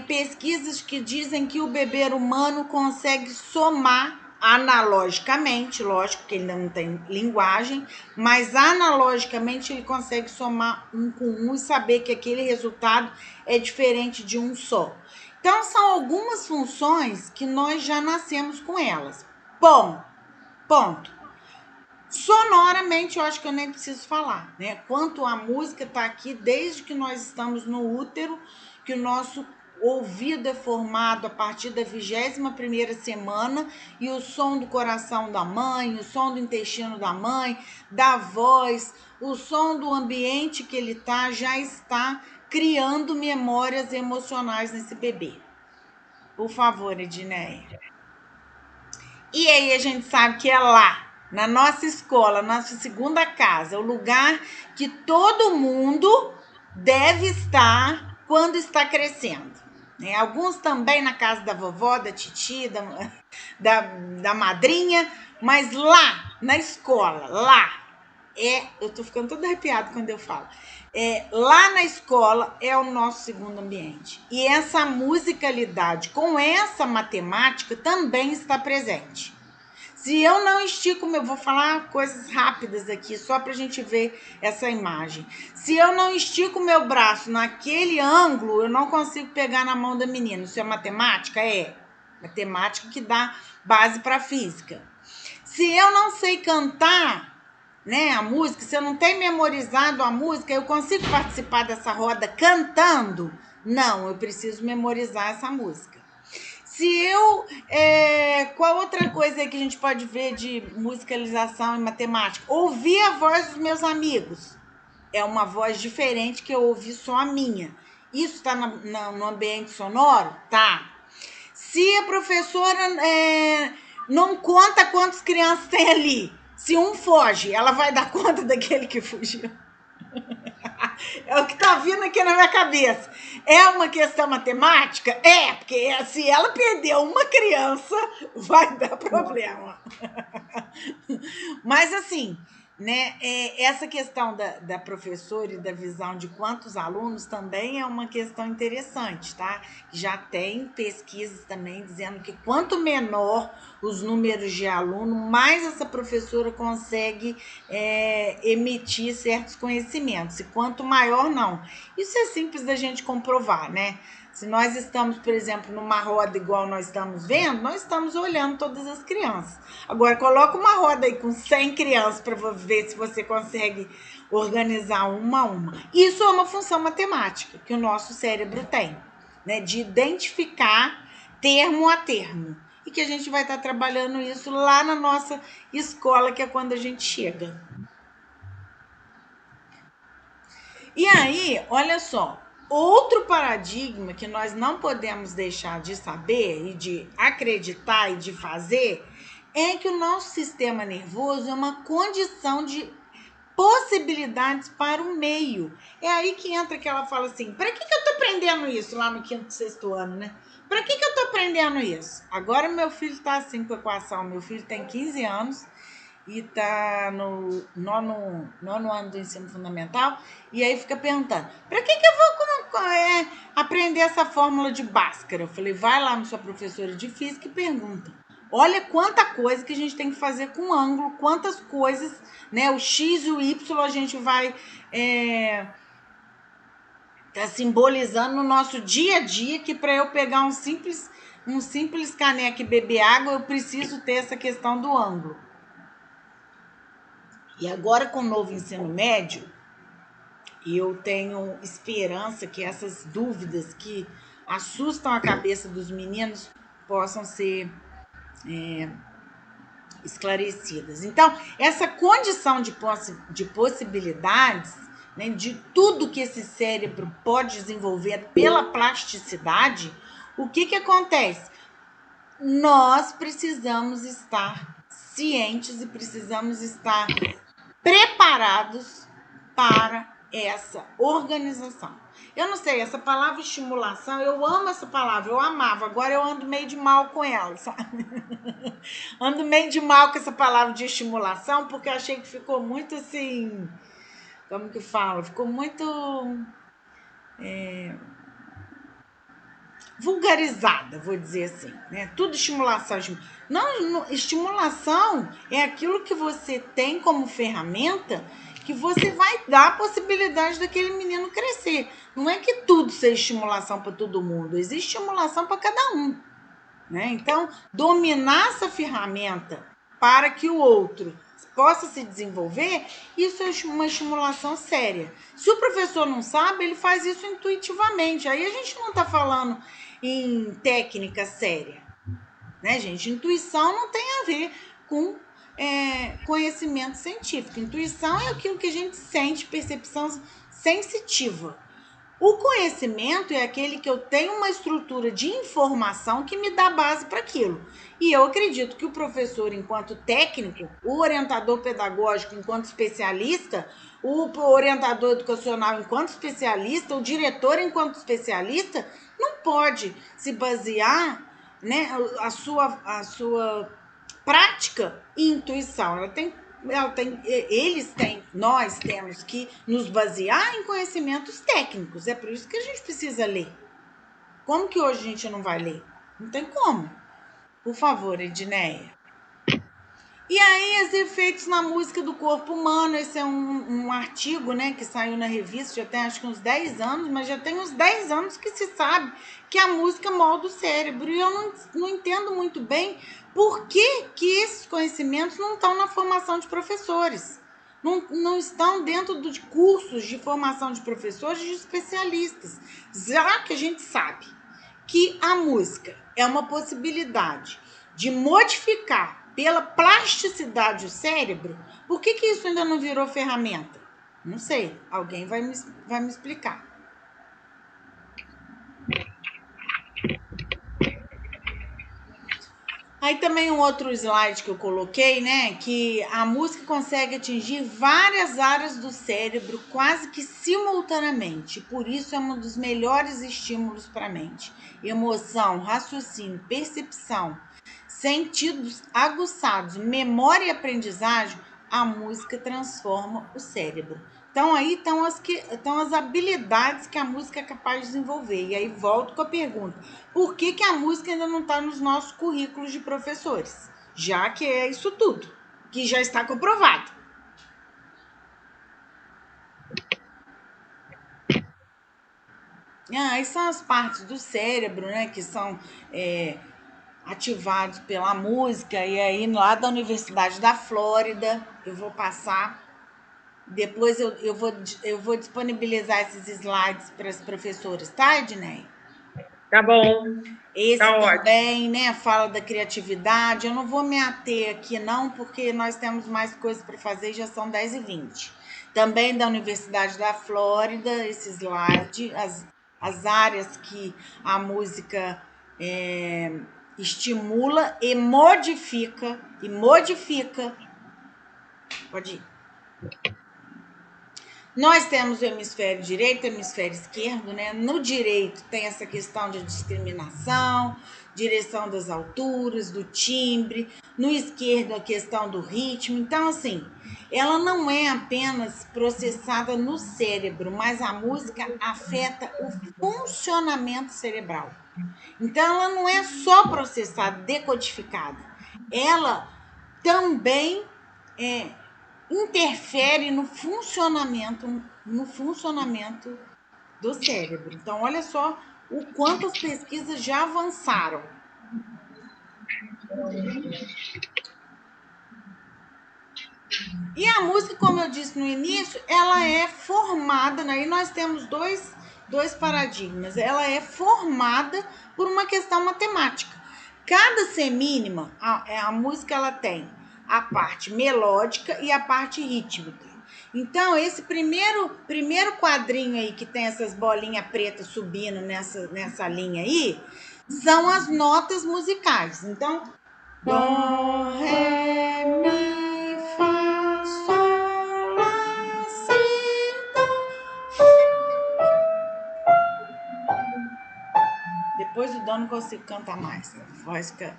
pesquisas que dizem que o bebê humano consegue somar analogicamente, lógico que ele ainda não tem linguagem, mas analogicamente ele consegue somar um com um e saber que aquele resultado é diferente de um só. Então, são algumas funções que nós já nascemos com elas. Bom, ponto. Sonoramente, eu acho que eu nem preciso falar, né? Quanto a música está aqui desde que nós estamos no útero, que o nosso ouvido é formado a partir da 21ª semana, e o som do coração da mãe, o som do intestino da mãe, da voz, o som do ambiente que ele está, já está criando memórias emocionais nesse bebê. Por favor, Edneia. E aí a gente sabe que é lá, na nossa escola, nossa segunda casa, o lugar que todo mundo deve estar quando está crescendo. Né? Alguns também na casa da vovó, da titi, da madrinha, mas lá, na escola, lá, eu tô ficando toda arrepiada quando eu falo. Lá na escola é o nosso segundo ambiente. E essa musicalidade com essa matemática também está presente. Se eu não estico vou falar coisas rápidas aqui, só para a gente ver essa imagem. Se eu não estico o meu braço naquele ângulo, eu não consigo pegar na mão da menina. Isso é matemática? É. Matemática que dá base para a física. Se eu não sei cantar, né, a música, se eu não tenho memorizado a música, eu consigo participar dessa roda cantando? Não, eu preciso memorizar essa música. Se eu... qual outra coisa aí que a gente pode ver de musicalização em matemática? Ouvir a voz dos meus amigos. É uma voz diferente que eu ouvi só a minha. Isso está no ambiente sonoro? Tá. Se a professora não conta quantas crianças tem ali, se um foge, ela vai dar conta daquele que fugiu? É o que está vindo aqui na minha cabeça. É uma questão matemática? É, porque se ela perder uma criança, vai dar problema. Mas assim, né, essa questão da professora e da visão de quantos alunos também é uma questão interessante, tá? Já tem pesquisas também dizendo que quanto menor os números de aluno, mais essa professora consegue emitir certos conhecimentos, e quanto maior, não. Isso é simples da gente comprovar, né? Se nós estamos, por exemplo, numa roda igual nós estamos vendo, nós estamos olhando todas as crianças. Agora, coloca uma roda aí com 100 crianças para ver se você consegue organizar uma a uma. Isso é uma função matemática que o nosso cérebro tem, né? De identificar termo a termo. E que a gente vai estar trabalhando isso lá na nossa escola, que é quando a gente chega. E aí, olha só, outro paradigma que nós não podemos deixar de saber e de acreditar e de fazer é que o nosso sistema nervoso é uma condição de possibilidades para o meio. É aí que entra que ela fala assim, para que eu tô aprendendo isso lá no 5º, 6º ano, né? Para que eu tô aprendendo isso? Agora meu filho tá assim com a equação, meu filho tem 15 anos e tá no nono ano do ensino fundamental, e aí fica perguntando, para que eu vou aprender essa fórmula de Bhaskara? Eu falei, vai lá na sua professora de física e pergunta. Olha quanta coisa que a gente tem que fazer com ângulo, quantas coisas, né? O X e o Y a gente vai tá simbolizando no nosso dia a dia, que para eu pegar um simples caneco e beber água, eu preciso ter essa questão do ângulo. E agora, com o novo ensino médio, eu tenho esperança que essas dúvidas que assustam a cabeça dos meninos possam ser esclarecidas. Então, essa condição de possibilidades, né, de tudo que esse cérebro pode desenvolver pela plasticidade, o que acontece? Nós precisamos estar cientes e precisamos estar preparados para essa organização. Eu não sei, essa palavra estimulação, eu amo essa palavra, eu amava, agora eu ando meio de mal com ela, sabe? Ando meio de mal com essa palavra de estimulação, porque eu achei que ficou muito assim, como que fala? Ficou muito vulgarizada, vou dizer assim, né? Tudo estimulação. Não, estimulação é aquilo que você tem como ferramenta que você vai dar a possibilidade daquele menino crescer. Não é que tudo seja estimulação para todo mundo, existe estimulação para cada um, né? Então, dominar essa ferramenta para que o outro possa se desenvolver, isso é uma estimulação séria. Se o professor não sabe, ele faz isso intuitivamente. Aí a gente não está falando em técnica séria, né, gente? Intuição não tem a ver com conhecimento científico. Intuição é aquilo que a gente sente, percepção sensitiva. O conhecimento é aquele que eu tenho uma estrutura de informação que me dá base para aquilo. E eu acredito que o professor, enquanto técnico, o orientador pedagógico, enquanto especialista, o orientador educacional, enquanto especialista, o diretor, enquanto especialista, não pode se basear, né, a sua prática e intuição. Nós temos que nos basear em conhecimentos técnicos. É por isso que a gente precisa ler. Como que hoje a gente não vai ler? Não tem como. Por favor, Edneia. E aí, os efeitos na música do corpo humano. Esse é um artigo, né, que saiu na revista, já tem acho que uns 10 anos, mas já tem uns 10 anos que se sabe que a música molda o cérebro. E eu não entendo muito bem por que esses conhecimentos não estão na formação de professores. Não estão dentro de cursos de formação de professores e de especialistas. Já que a gente sabe que a música é uma possibilidade de modificar pela plasticidade o cérebro, por que isso ainda não virou ferramenta? Não sei, alguém vai me explicar. Aí também um outro slide que eu coloquei, né, que a música consegue atingir várias áreas do cérebro quase que simultaneamente. Por isso é um dos melhores estímulos para a mente. Emoção, raciocínio, percepção, sentidos aguçados, memória e aprendizagem, a música transforma o cérebro. Então, aí estão as habilidades que a música é capaz de desenvolver. E aí volto com a pergunta: por que a música ainda não está nos nossos currículos de professores? Já que é isso tudo, que já está comprovado. Aí são as partes do cérebro, né, que são ativados pela música. E aí, lá da Universidade da Flórida, eu vou passar. Depois eu vou disponibilizar esses slides para as professoras, tá, Ednei? Tá bom. Esse tá também, né, fala da criatividade. Eu não vou me ater aqui, não, porque nós temos mais coisas para fazer e já são 10h20. Também da Universidade da Flórida, esse slide, as áreas que a música estimula e modifica. Pode ir. Nós temos o hemisfério direito e o hemisfério esquerdo, né? No direito tem essa questão de discriminação, direção das alturas, do timbre. No esquerdo, a questão do ritmo. Então, assim, ela não é apenas processada no cérebro, mas a música afeta o funcionamento cerebral. Então, ela não é só processada, decodificada. Ela também interfere no funcionamento do cérebro. Então, olha só o quanto as pesquisas já avançaram. E a música, como eu disse no início, ela é formada, né? E nós temos dois paradigmas. Ela é formada por uma questão matemática. Cada semínima, a música ela tem a parte melódica e a parte rítmica. Então, esse primeiro quadrinho aí, que tem essas bolinhas pretas subindo nessa linha aí, são as notas musicais. Então, dó, ré, mi, fá, sol, lá, si, dó. Depois do dó não consigo cantar mais. A voz fica...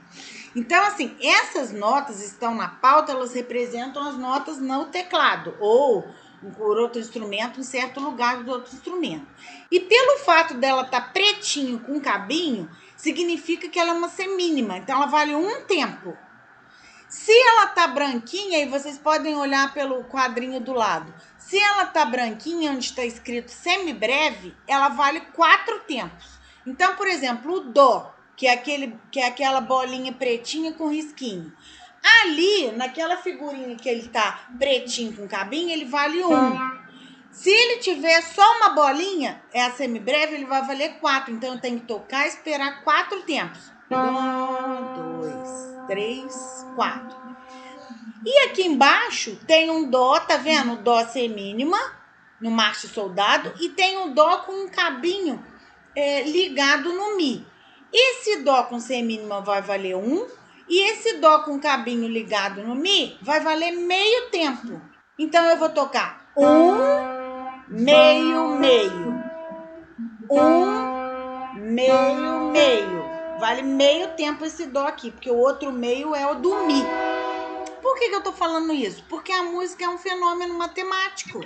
Então, assim, essas notas estão na pauta, elas representam as notas no teclado, ou por outro instrumento, em certo lugar do outro instrumento. E pelo fato dela estar pretinho com cabinho, significa que ela é uma semínima, então ela vale um tempo. Se ela tá branquinha, e vocês podem olhar pelo quadrinho do lado. Se ela tá branquinha, onde está escrito semibreve, ela vale 4 tempos. Então, por exemplo, o dó, que é aquela bolinha pretinha com risquinho. Ali, naquela figurinha que ele tá pretinho com cabinho, ele vale 1. Se ele tiver só uma bolinha, é a semibreve, ele vai valer 4. Então, eu tenho que tocar e esperar 4 tempos. 1, 2, 3, 4. E aqui embaixo tem um dó, tá vendo? O dó semínima, no marcha soldado, e tem um dó com um cabinho ligado no mi. Esse dó com semínima vai valer 1, e esse dó com cabinho ligado no mi vai valer meio tempo. Então, eu vou tocar 1, meio, meio. 1, meio, meio. Vale meio tempo esse dó aqui, porque o outro meio é o do mi. Por que eu tô falando isso? Porque a música é um fenômeno matemático.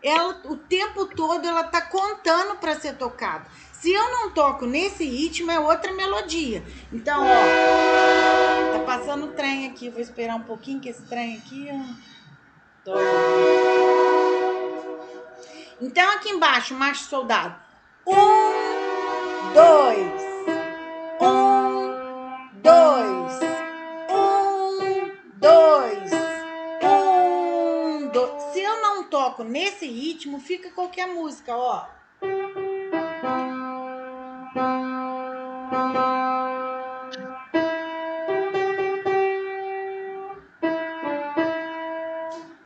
Ela, o tempo todo, ela tá contando para ser tocada. Se eu não toco nesse ritmo, é outra melodia. Então, ó, tá passando o trem aqui. Vou esperar um pouquinho que esse trem aqui, ó. Então, aqui embaixo, marcha soldado. 1, 2. 1, 2. 1, 2. 1, 2. Se eu não toco nesse ritmo, fica qualquer música, ó.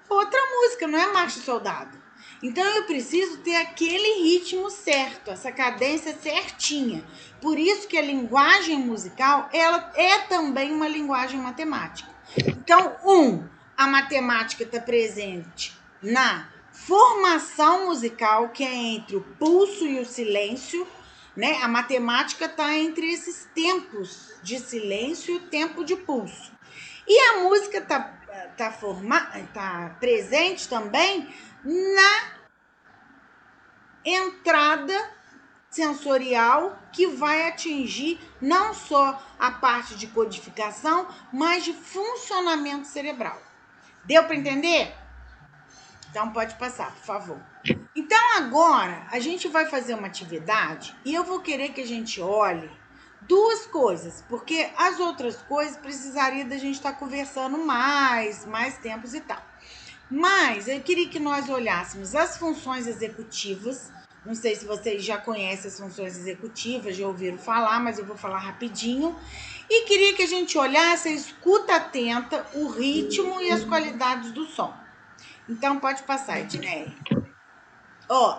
Outra música, não é marcha soldado. Então, eu preciso ter aquele ritmo certo, essa cadência certinha. Por isso que a linguagem musical, ela é também uma linguagem matemática. Então, a matemática está presente na formação musical, que é entre o pulso e o silêncio, né? A matemática está entre esses tempos de silêncio e o tempo de pulso. E a música tá presente também na entrada sensorial, que vai atingir não só a parte de codificação, mas de funcionamento cerebral. Deu para entender? Então pode passar, por favor. Então agora a gente vai fazer uma atividade e eu vou querer que a gente olhe duas coisas, porque as outras coisas precisaria da gente estar conversando mais tempos e tal. Mas eu queria que nós olhássemos as funções executivas. Não sei se vocês já conhecem as funções executivas, já ouviram falar, mas eu vou falar rapidinho. E queria que a gente olhasse a escuta atenta, o ritmo e as qualidades do som. Então, pode passar, Edneia.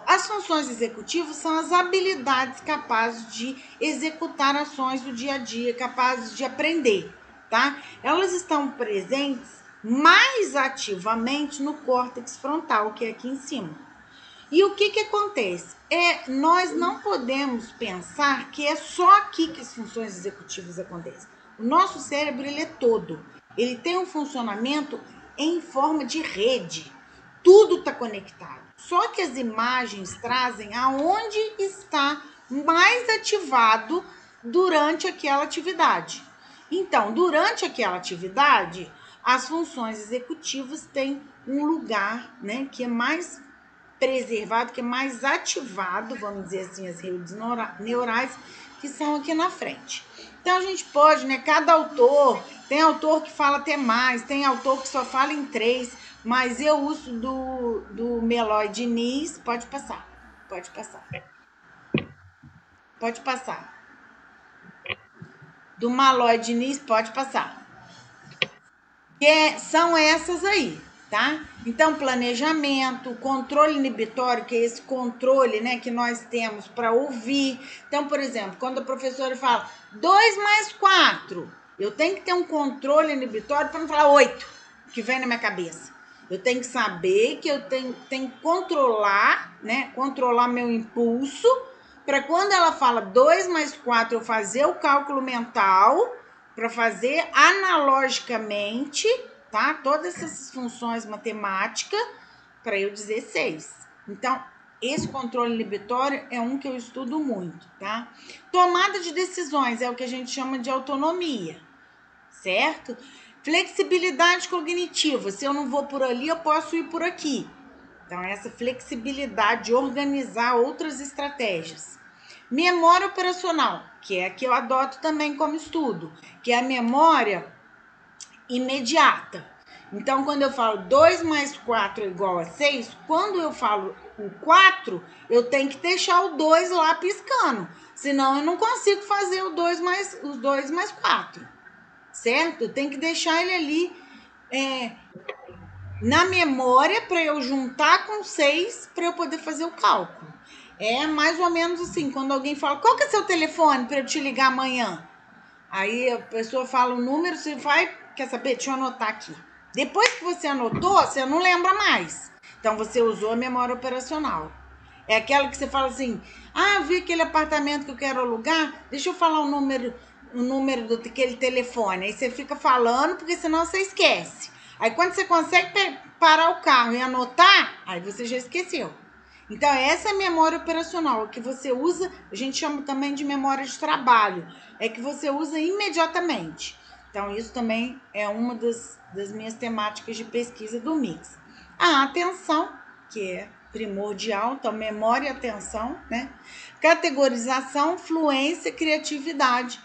As funções executivas são as habilidades capazes de executar ações do dia a dia, capazes de aprender, tá? Elas estão presentes mais ativamente no córtex frontal, que é aqui em cima. E o que acontece? Nós não podemos pensar que é só aqui que as funções executivas acontecem. O nosso cérebro, ele é todo. Ele tem um funcionamento em forma de rede. Tudo está conectado. Só que as imagens trazem aonde está mais ativado durante aquela atividade. Então, durante aquela atividade, as funções executivas têm um lugar, né, que é mais preservado, que é mais ativado, vamos dizer assim, as redes neurais, que são aqui na frente. Então, a gente pode, né, cada autor, tem autor que fala até mais, tem autor que só fala em 3, mas eu uso do Meloy Diniz. Pode passar. Do Meloy Diniz, pode passar. São essas aí, tá? Então, planejamento, controle inibitório, que é esse controle, né, que nós temos para ouvir. Então, por exemplo, quando a professora fala 2 mais 4, eu tenho que ter um controle inibitório para não falar 8, que vem na minha cabeça. Eu tenho que saber que eu tenho que controlar, né, controlar meu impulso, para quando ela fala 2 mais 4, eu fazer o cálculo mental, para fazer analogicamente, tá? Todas essas funções matemáticas, para eu dizer 6. Então, esse controle inibitório é um que eu estudo muito, tá? Tomada de decisões é o que a gente chama de autonomia, certo? Flexibilidade cognitiva. Se eu não vou por ali, eu posso ir por aqui. Então, essa flexibilidade de organizar outras estratégias. Memória operacional, que é a que eu adoto também como estudo, que é a memória imediata. Então, quando eu falo 2 mais 4 é igual a 6, quando eu falo o 4, eu tenho que deixar o 2 lá piscando. Senão, eu não consigo fazer os 2 mais 4. Certo? Eu tenho que deixar ele ali na memória para eu juntar com 6 para eu poder fazer o cálculo. É mais ou menos assim, quando alguém fala, qual que é seu telefone para eu te ligar amanhã? Aí a pessoa fala o número, você vai, quer saber? Deixa eu anotar aqui. Depois que você anotou, você não lembra mais. Então, você usou a memória operacional. É aquela que você fala assim, vi aquele apartamento que eu quero alugar, deixa eu falar o número daquele telefone. Aí você fica falando, porque senão você esquece. Aí quando você consegue parar o carro e anotar, aí você já esqueceu. Então, essa é a memória operacional, que você usa, a gente chama também de memória de trabalho, é que você usa imediatamente. Então, isso também é uma das minhas temáticas de pesquisa do Mix. A atenção, que é primordial, então, memória e atenção, né? Categorização, fluência, criatividade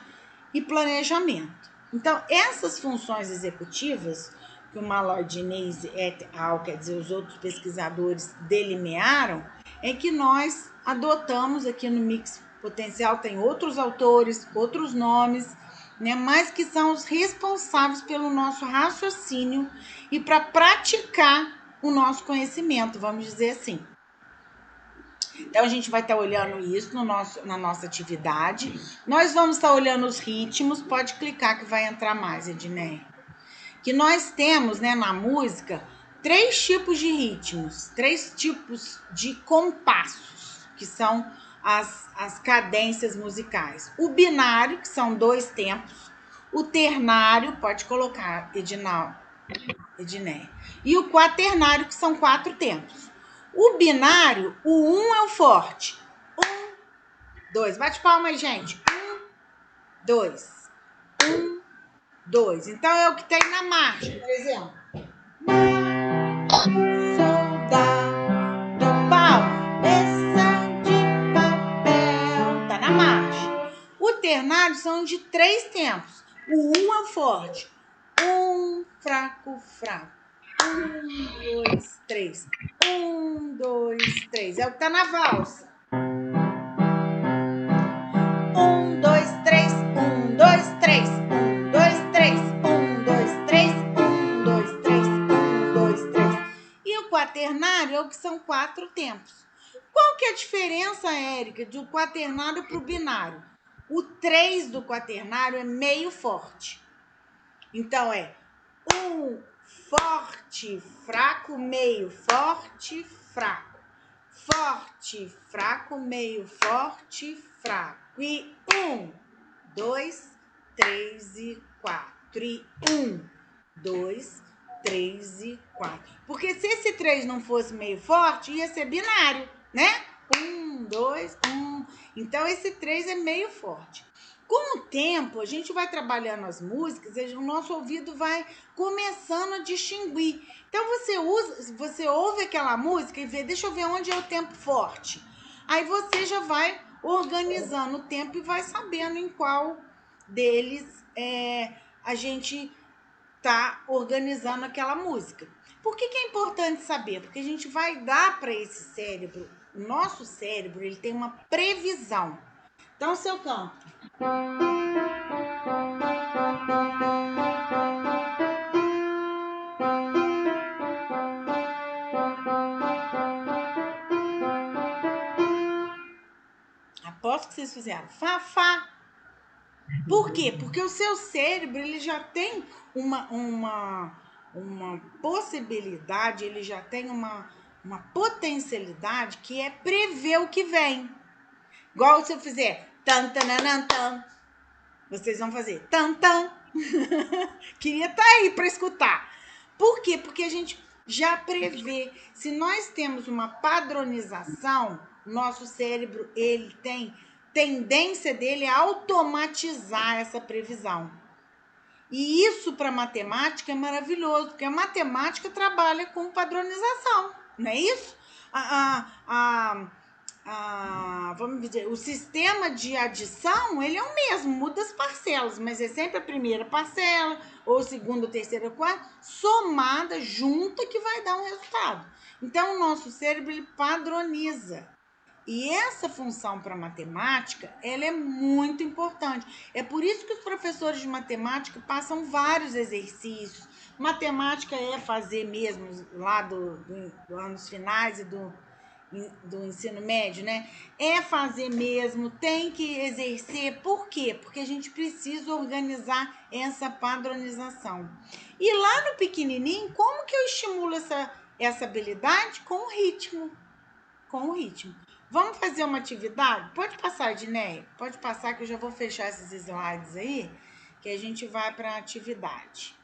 e planejamento. Então, essas funções executivas que o Malloy Diniz et al., quer dizer, os outros pesquisadores delinearam, é que nós adotamos aqui no Mix Potencial, tem outros autores, outros nomes, né, mas que são os responsáveis pelo nosso raciocínio e para praticar o nosso conhecimento, vamos dizer assim. Então, a gente vai estar olhando isso na nossa atividade. Nós vamos estar olhando os ritmos. Pode clicar que vai entrar mais, Ednei. Que nós temos, né, na música, 3 tipos de ritmos, 3 tipos de compassos, que são as cadências musicais. O binário, que são 2 tempos. O ternário, pode colocar, Ednei. E o quaternário, que são 4 tempos. O binário, o 1 é o forte. 1, 2. Bate palma aí, gente. 1, 2. 1, 2. Então, é o que tem na marcha, por exemplo. Sol, dá, do pau, beça de papel. Tá na marcha. O ternário são de 3 tempos. O 1 é o forte. 1, fraco, fraco. 1, 2, 3. 1, 2, 3. É o que tá na valsa. 1, 2, 3. 1, 2, 3. 1, 2, 3. 1, 2, 3. 1, 2, 3. 1, 2, 3. E o quaternário é o que são 4 tempos. Qual que é a diferença, Érica, do quaternário para o binário? O 3 do quaternário é meio forte. Então, é 1, forte, fraco, meio, forte, fraco. Forte, fraco, meio, forte, fraco. E 1, 2, 3 e 4. E 1, 2, 3 e 4. Porque se esse 3 não fosse meio forte, ia ser binário, né? 1, 2, 1. Então, esse 3 é meio forte. Com o tempo, a gente vai trabalhando as músicas, o nosso ouvido vai começando a distinguir. Então, você ouve aquela música e vê, deixa eu ver onde é o tempo forte. Aí você já vai organizando o tempo e vai sabendo em qual deles a gente tá organizando aquela música. Por que é importante saber? Porque a gente vai dar para esse cérebro, o nosso cérebro, ele tem uma previsão. Então, se eu canto. Aposto que vocês fizeram fá, fá. Por quê? Porque o seu cérebro, ele já tem uma possibilidade, ele já tem uma potencialidade que é prever o que vem. Igual se eu fizer tan, tan, tan, vocês vão fazer tan, tan. Queria estar aí para escutar. Por quê? Porque a gente já prevê. Se nós temos uma padronização, nosso cérebro, ele tem tendência dele a automatizar essa previsão. E isso para matemática é maravilhoso, porque a matemática trabalha com padronização, não é isso? Vamos dizer, o sistema de adição, ele é o mesmo, muda as parcelas, mas é sempre a primeira parcela, ou segunda, terceira, quarta, somada, junta, que vai dar um resultado. Então, o nosso cérebro, ele padroniza. E essa função para matemática, ela é muito importante. É por isso que os professores de matemática passam vários exercícios. Matemática é fazer mesmo lá do anos finais e do ensino médio, né? É fazer mesmo, tem que exercer. Por quê? Porque a gente precisa organizar essa padronização. E lá no pequenininho, como que eu estimulo essa habilidade? Com o ritmo. Com o ritmo. Vamos fazer uma atividade? Pode passar, Edneia? Pode passar que eu já vou fechar esses slides aí, que a gente vai para a atividade.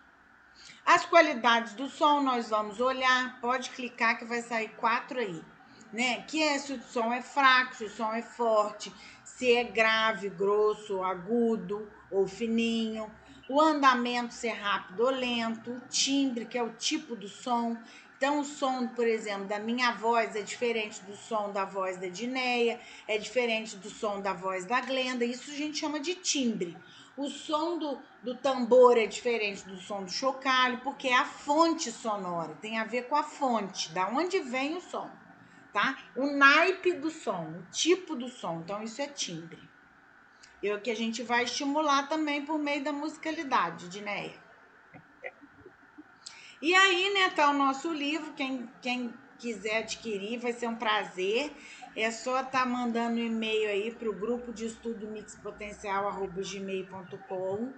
As qualidades do som nós vamos olhar, pode clicar que vai sair 4 aí, né? Que é se o som é fraco, se o som é forte, se é grave, grosso, agudo ou fininho, o andamento se é rápido ou lento, o timbre, que é o tipo do som. Então, o som, por exemplo, da minha voz é diferente do som da voz da Edneia, é diferente do som da voz da Glenda, isso a gente chama de timbre. O som do tambor é diferente do som do chocalho, porque é a fonte sonora, tem a ver com a fonte, da onde vem o som, tá? O naipe do som, o tipo do som, então isso é timbre. E o que a gente vai estimular também por meio da musicalidade, Dineia. E aí, né, tá o nosso livro, quem quiser adquirir, vai ser um prazer. É só tá mandando um e-mail aí pro grupo de estudo mixpotencial@gmail.com.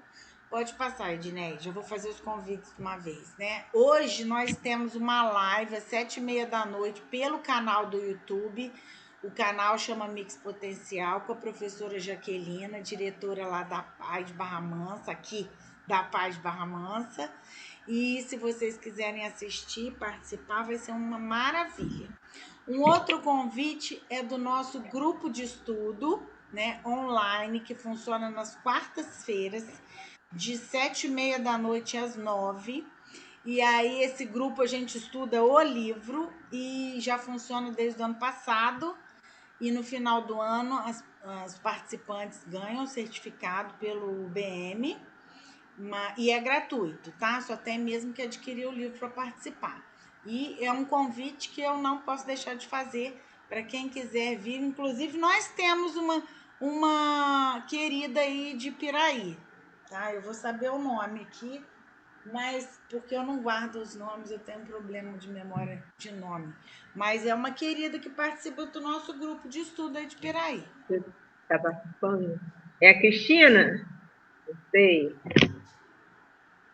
Pode passar, Edneia, já vou fazer os convites de uma vez, né? Hoje nós temos uma live às 7h30 da noite pelo canal do YouTube. O canal chama Mix Potencial, com a professora Jaquelina, diretora lá da Paz Barra Mansa, aqui da Paz Barra Mansa. E se vocês quiserem assistir, participar, vai ser uma maravilha. Um outro convite é do nosso grupo de estudo, né, online, que funciona nas quartas-feiras, de 7h30 da noite às 9h. E aí, esse grupo a gente estuda o livro e já funciona desde o ano passado. E no final do ano, as participantes ganham o certificado pelo UBM. E é gratuito, tá? Só tem mesmo que adquirir o livro para participar. E é um convite que eu não posso deixar de fazer para quem quiser vir. Inclusive, nós temos uma querida aí de Piraí, tá? Eu vou saber o nome aqui, mas porque eu não guardo os nomes, eu tenho um problema de memória de nome. Mas é uma querida que participa do nosso grupo de estudo aí de Piraí. Você está participando? É a Cristina? Não sei.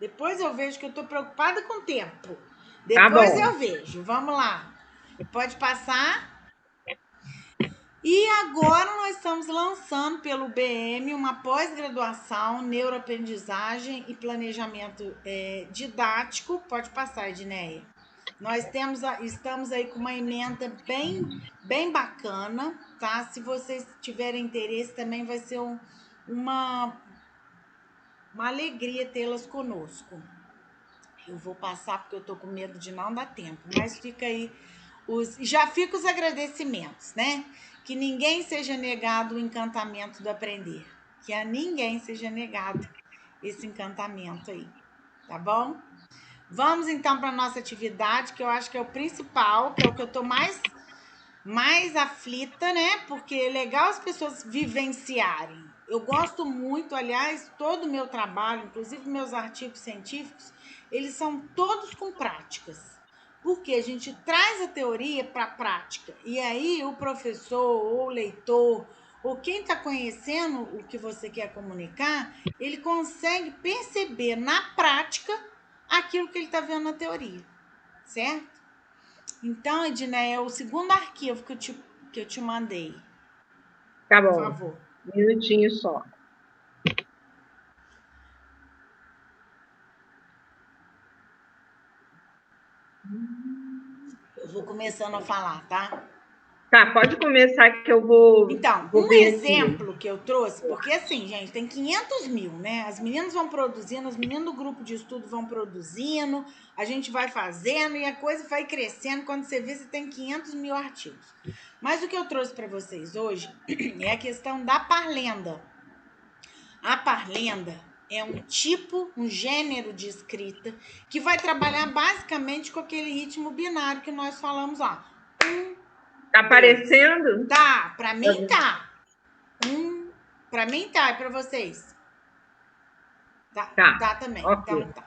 Depois eu vejo que eu tô preocupada com o tempo. Tá Depois bom. eu vejo. Vamos lá. Pode passar. E agora nós estamos lançando pelo BM uma pós-graduação, neuroaprendizagem e planejamento didático. Pode passar, Edneia. Nós estamos aí com uma ementa bem bacana, tá? Se vocês tiverem interesse, também vai ser uma alegria tê-las conosco. Eu vou passar porque eu tô com medo de não dar tempo, mas fica aí já fica os agradecimentos, né? Que ninguém seja negado o encantamento do aprender, que a ninguém seja negado esse encantamento aí, tá bom? Vamos então para nossa atividade, que eu acho que é o principal, que é o que eu tô mais aflita, né? Porque é legal as pessoas vivenciarem. Eu gosto muito, aliás, todo o meu trabalho, inclusive meus artigos científicos, eles são todos com práticas. Porque a gente traz a teoria para a prática. E aí o professor ou o leitor, ou quem está conhecendo o que você quer comunicar, ele consegue perceber na prática aquilo que ele está vendo na teoria. Certo? Então, Edneia, é o segundo arquivo que eu te mandei. Tá Por bom. favor. Um minutinho só. Eu vou começando a falar, tá? Tá, pode começar que eu vou. Então, vou um ver aqui. exemplo que eu trouxe, porque assim, gente, tem 500 mil, né? As meninas vão produzindo, os meninos do grupo de estudo vão produzindo, a gente vai fazendo e a coisa vai crescendo. Quando você vê, você tem 500 mil artigos. Mas o que eu trouxe para vocês hoje é a questão da parlenda. A parlenda é um tipo, um gênero de escrita que vai trabalhar basicamente com aquele ritmo binário que nós falamos lá. Tá aparecendo? Tá, pra mim tá. Pra mim tá, e pra vocês? Tá também. Ok. Então tá.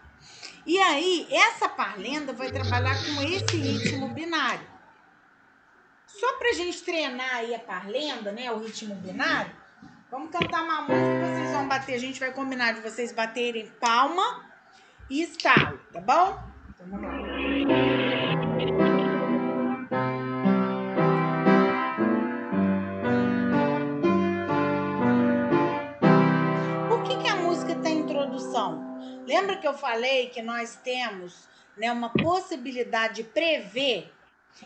E aí, essa parlenda vai trabalhar com esse ritmo binário. Só pra gente treinar aí a parlenda, né? O ritmo binário. Vamos cantar uma música, vocês vão bater. A gente vai combinar de vocês baterem palma e estalo, tá bom? Então vamos lá. Por que a música tem introdução? Lembra que eu falei que nós temos, né, uma possibilidade de prever?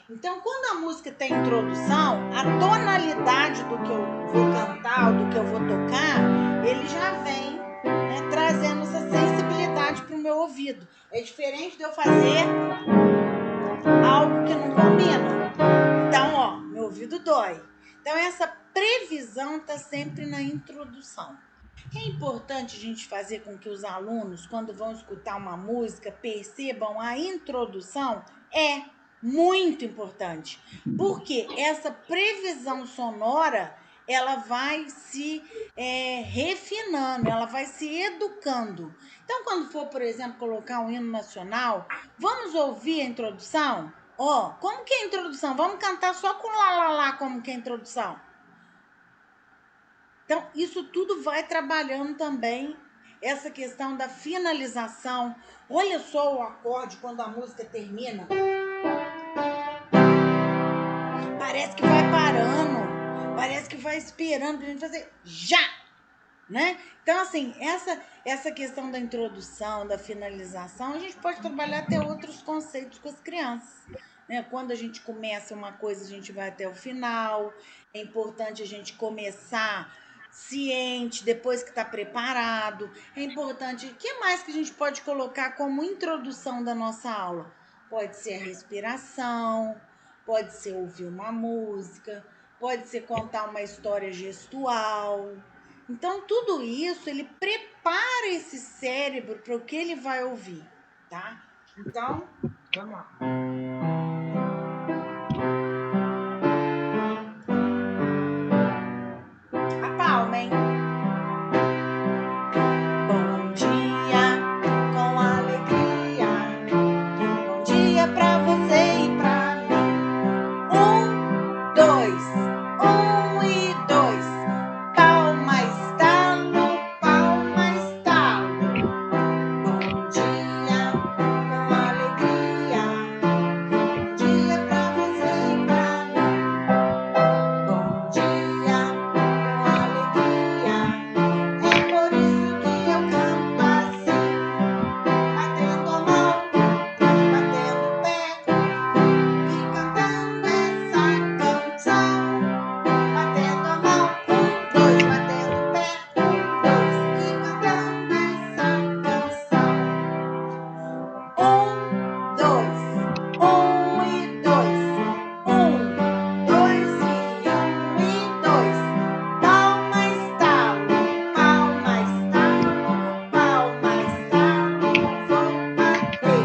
Então, quando a música tem introdução, a tonalidade do que eu vou cantar, do que eu vou tocar, ele já vem, né, trazendo essa sensibilidade para o meu ouvido. É diferente de eu fazer algo que não combina. Então, ó, meu ouvido dói. Então, essa previsão está sempre na introdução. É importante a gente fazer com que os alunos, quando vão escutar uma música, percebam a introdução. É muito importante, porque essa previsão sonora ela vai se refinando, ela vai se educando. Então, quando for, por exemplo, colocar um hino nacional, vamos ouvir a introdução? Ó, como que é a introdução? Vamos cantar só com lá, lá, lá, como que é a introdução? Então, isso tudo vai trabalhando também essa questão da finalização. Olha só o acorde quando a música termina. Parece que vai parando, parece que vai esperando pra gente fazer já, né? Então, assim, essa questão da introdução, da finalização, a gente pode trabalhar até outros conceitos com as crianças. Né? Quando a gente começa uma coisa, a gente vai até o final. É importante a gente começar ciente, depois que está preparado. É importante. O que mais que a gente pode colocar como introdução da nossa aula? Pode ser a respiração, pode ser ouvir uma música, pode ser contar uma história gestual. Então, tudo isso, ele prepara esse cérebro para o que ele vai ouvir, tá? Então, vamos lá. A palma, hein? Bom dia, com alegria. Bom dia pra você e pra mim. 1, 2, 1 e 2. Palma, estalo, palma, estalo. Bom dia, com alegria. Bom dia pra você e pra mim. Bom dia, com alegria. É por isso que eu canto assim, batendo a mão, batendo o pé e cantando essa canção. Batendo a mão, 1, 2, batendo o pé, 1, 2 e cantando essa canção. 1, 2, 1 e 2. 1, 2 e 2. Palma, estalo, palma, estalo, palma, estalo. Vou bater.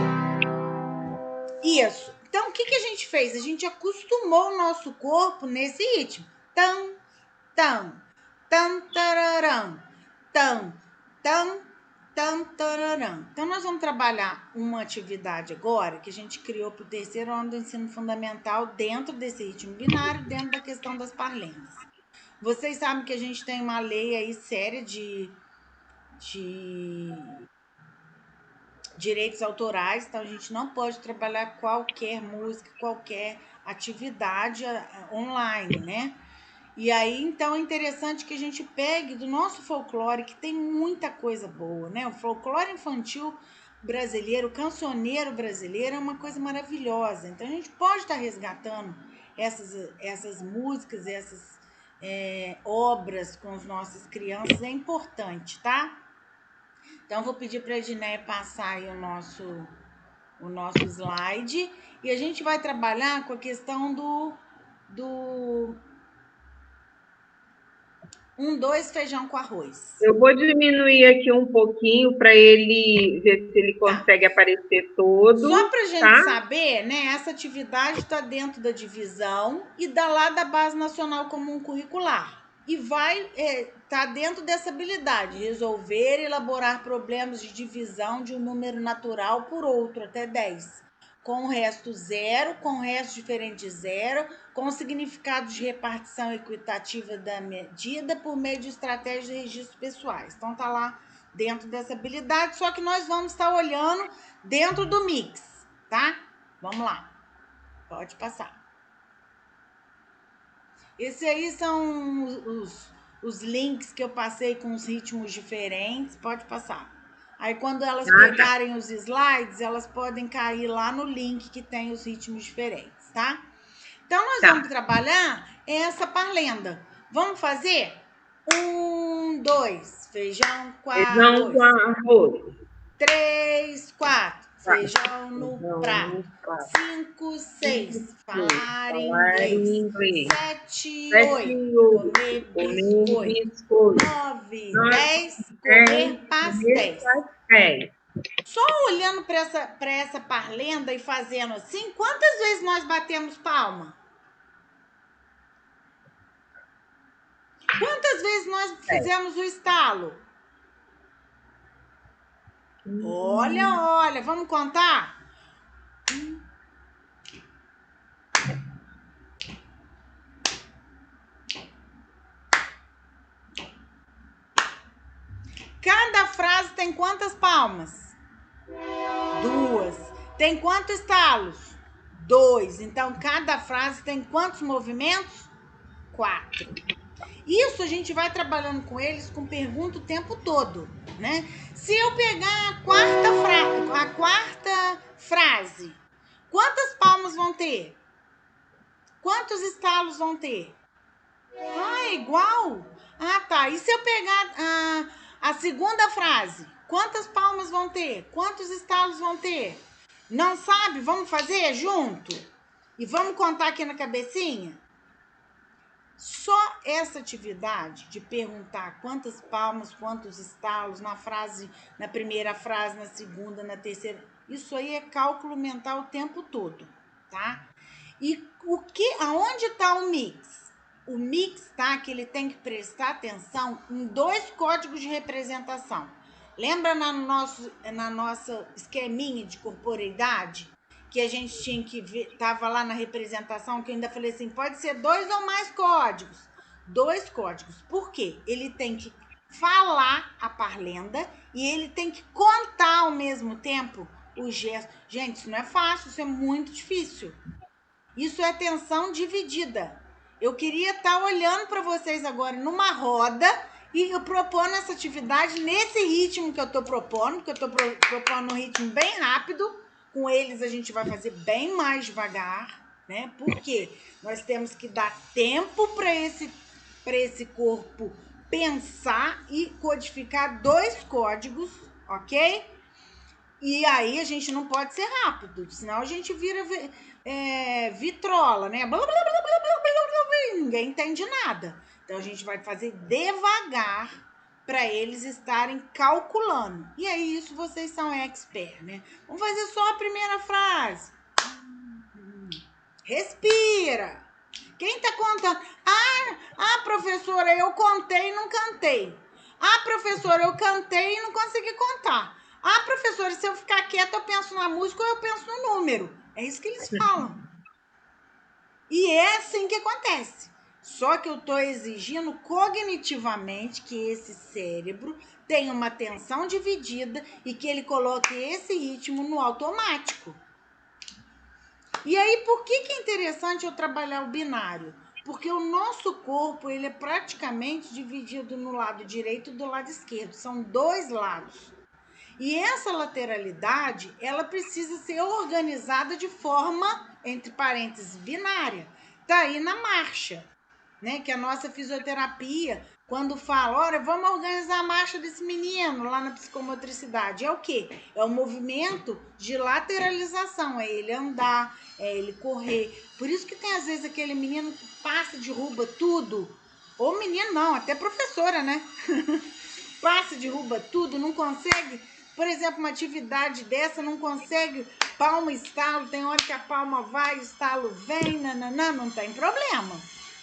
Isso. Então, o que a gente fez? A gente acostumou o nosso corpo nesse ritmo. Tam, tam, tam, tararam, tam, tam, tam, tararam. Então, nós vamos trabalhar uma atividade agora que a gente criou para o terceiro ano do ensino fundamental dentro desse ritmo binário, dentro da questão das parlendas. Vocês sabem que a gente tem uma lei aí séria de direitos autorais, então a gente não pode trabalhar qualquer música, qualquer atividade online, né? E aí, então, é interessante que a gente pegue do nosso folclore, que tem muita coisa boa, né? O folclore infantil brasileiro, o cancioneiro brasileiro é uma coisa maravilhosa. Então, a gente pode estar resgatando essas músicas, essas obras com as nossas crianças é importante, tá? Então, vou pedir para a Edneia passar aí o nosso slide e a gente vai trabalhar com a questão do 2 feijão com arroz. Eu vou diminuir aqui um pouquinho para ele ver se ele Tá. consegue aparecer todo. Só para a gente tá? saber, né? Essa atividade está dentro da divisão e lá da Base Nacional Comum Curricular. E vai tá dentro dessa habilidade, resolver e elaborar problemas de divisão de um número natural por outro, até 10. Com o resto zero, com o resto diferente de zero, com significado de repartição equitativa da medida por meio de estratégias de registros pessoais. Então, tá lá dentro dessa habilidade, só que nós vamos estar olhando dentro do mix, tá? Vamos lá. Pode passar. Esse aí são os links que eu passei com os ritmos diferentes. Pode passar. Aí, quando elas pegarem os slides, elas podem cair lá no link que tem os ritmos diferentes, tá? Então, nós vamos trabalhar essa parlenda. Vamos fazer? 1, 2, feijão com arroz. 3, 4, feijão no prato. 5, 6, falar inglês. 7, 8, comer biscoito. 9, 10, comer pastéis. Só olhando para essa parlenda e fazendo assim, quantas vezes nós batemos palma? Quantas vezes nós fizemos o estalo? Olha, vamos contar? Cada frase tem quantas palmas? 2. Tem quantos estalos? 2. Então, cada frase tem quantos movimentos? 4. Isso a gente vai trabalhando com eles com pergunta o tempo todo, né? Se eu pegar a quarta frase, quantas palmas vão ter? Quantos estalos vão ter? É igual? Tá. E se eu pegar a segunda frase, quantas palmas vão ter? Quantos estalos vão ter? Não sabe? Vamos fazer junto? E vamos contar aqui na cabecinha? Só essa atividade de perguntar quantas palmas, quantos estalos na primeira frase, na segunda, na terceira, isso aí é cálculo mental o tempo todo, tá? E aonde está o mix? O mix, tá? Que ele tem que prestar atenção em 2 códigos de representação. Lembra na nossa esqueminha de corporeidade? Que a gente tinha que ver, tava lá na representação, que eu ainda falei assim, pode ser 2 ou mais códigos. 2 códigos. Por quê? Ele tem que falar a parlenda e ele tem que contar ao mesmo tempo o gesto. Gente, isso não é fácil, isso é muito difícil. Isso é atenção dividida. Eu queria estar olhando para vocês agora numa roda e eu propondo essa atividade nesse ritmo que eu estou propondo, porque eu estou propondo um ritmo bem rápido. Com eles a gente vai fazer bem mais devagar, né? Porque nós temos que dar tempo para esse corpo pensar e codificar 2 códigos, ok? E aí a gente não pode ser rápido, senão a gente vira vitrola, né? Ninguém entende nada. Então a gente vai fazer devagar para eles estarem calculando. E aí isso vocês são expert, né? Vamos fazer só a primeira frase. Respira. Quem tá contando? Professora, eu contei e não cantei. Professora, eu cantei e não consegui contar. Professora, se eu ficar quieta, eu penso na música ou eu penso no número. É isso que eles falam. E é assim que acontece. Só que eu estou exigindo cognitivamente que esse cérebro tenha uma atenção dividida e que ele coloque esse ritmo no automático. E aí, por que é interessante eu trabalhar o binário? Porque o nosso corpo, ele é praticamente dividido no lado direito e do lado esquerdo. São 2 lados. E essa lateralidade, ela precisa ser organizada de forma, entre parênteses, binária. tá aí na marcha, né? Que a nossa fisioterapia, quando fala, olha, vamos organizar a marcha desse menino lá na psicomotricidade, é o quê? É o movimento de lateralização, é ele andar, é ele correr. Por isso que tem às vezes aquele menino que passa, derruba tudo, ou menino não, até professora, né? Passa, derruba tudo, não consegue, por exemplo, uma atividade dessa, não consegue, palma, estalo, tem hora que a palma vai, o estalo vem, nananã, não tem problema.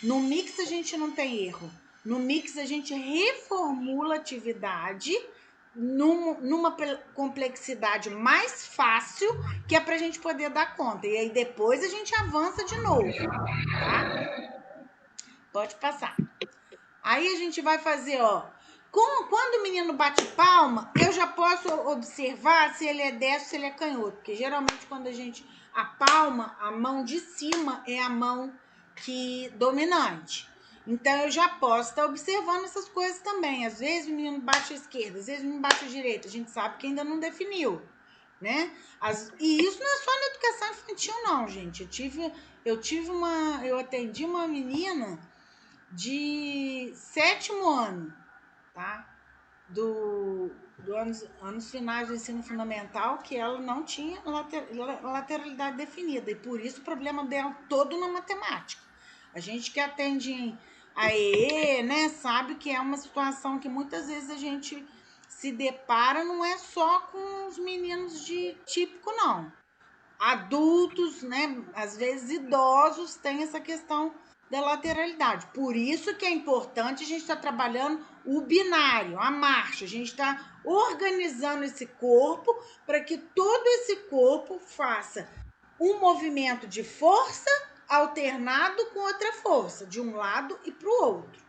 No mix a gente não tem erro. No mix a gente reformula a atividade numa complexidade mais fácil, que é pra gente poder dar conta. E aí depois a gente avança de novo, tá? Pode passar. Aí a gente vai fazer, ó. Quando o menino bate palma, eu já posso observar se ele é destro, se ele é canhoto. Porque geralmente quando a gente... A palma, a mão de cima é a mão dominante. Então eu já posso estar observando essas coisas também. Às vezes o menino bate à esquerda, às vezes o menino bate à direita. A gente sabe que ainda não definiu, né? E isso não é só na educação infantil, não, gente. Eu atendi uma menina de 7º ano, tá? Do anos finais do ensino fundamental, que ela não tinha lateralidade definida. E por isso o problema dela todo na matemática. A gente que atende em AEE, né, sabe que é uma situação que muitas vezes a gente se depara, não é só com os meninos de típico, não. Adultos, né, às vezes idosos, têm essa questão da lateralidade. Por isso que é importante a gente estar trabalhando o binário, a marcha. A gente está organizando esse corpo para que todo esse corpo faça um movimento de força alternado com outra força, de um lado e para o outro.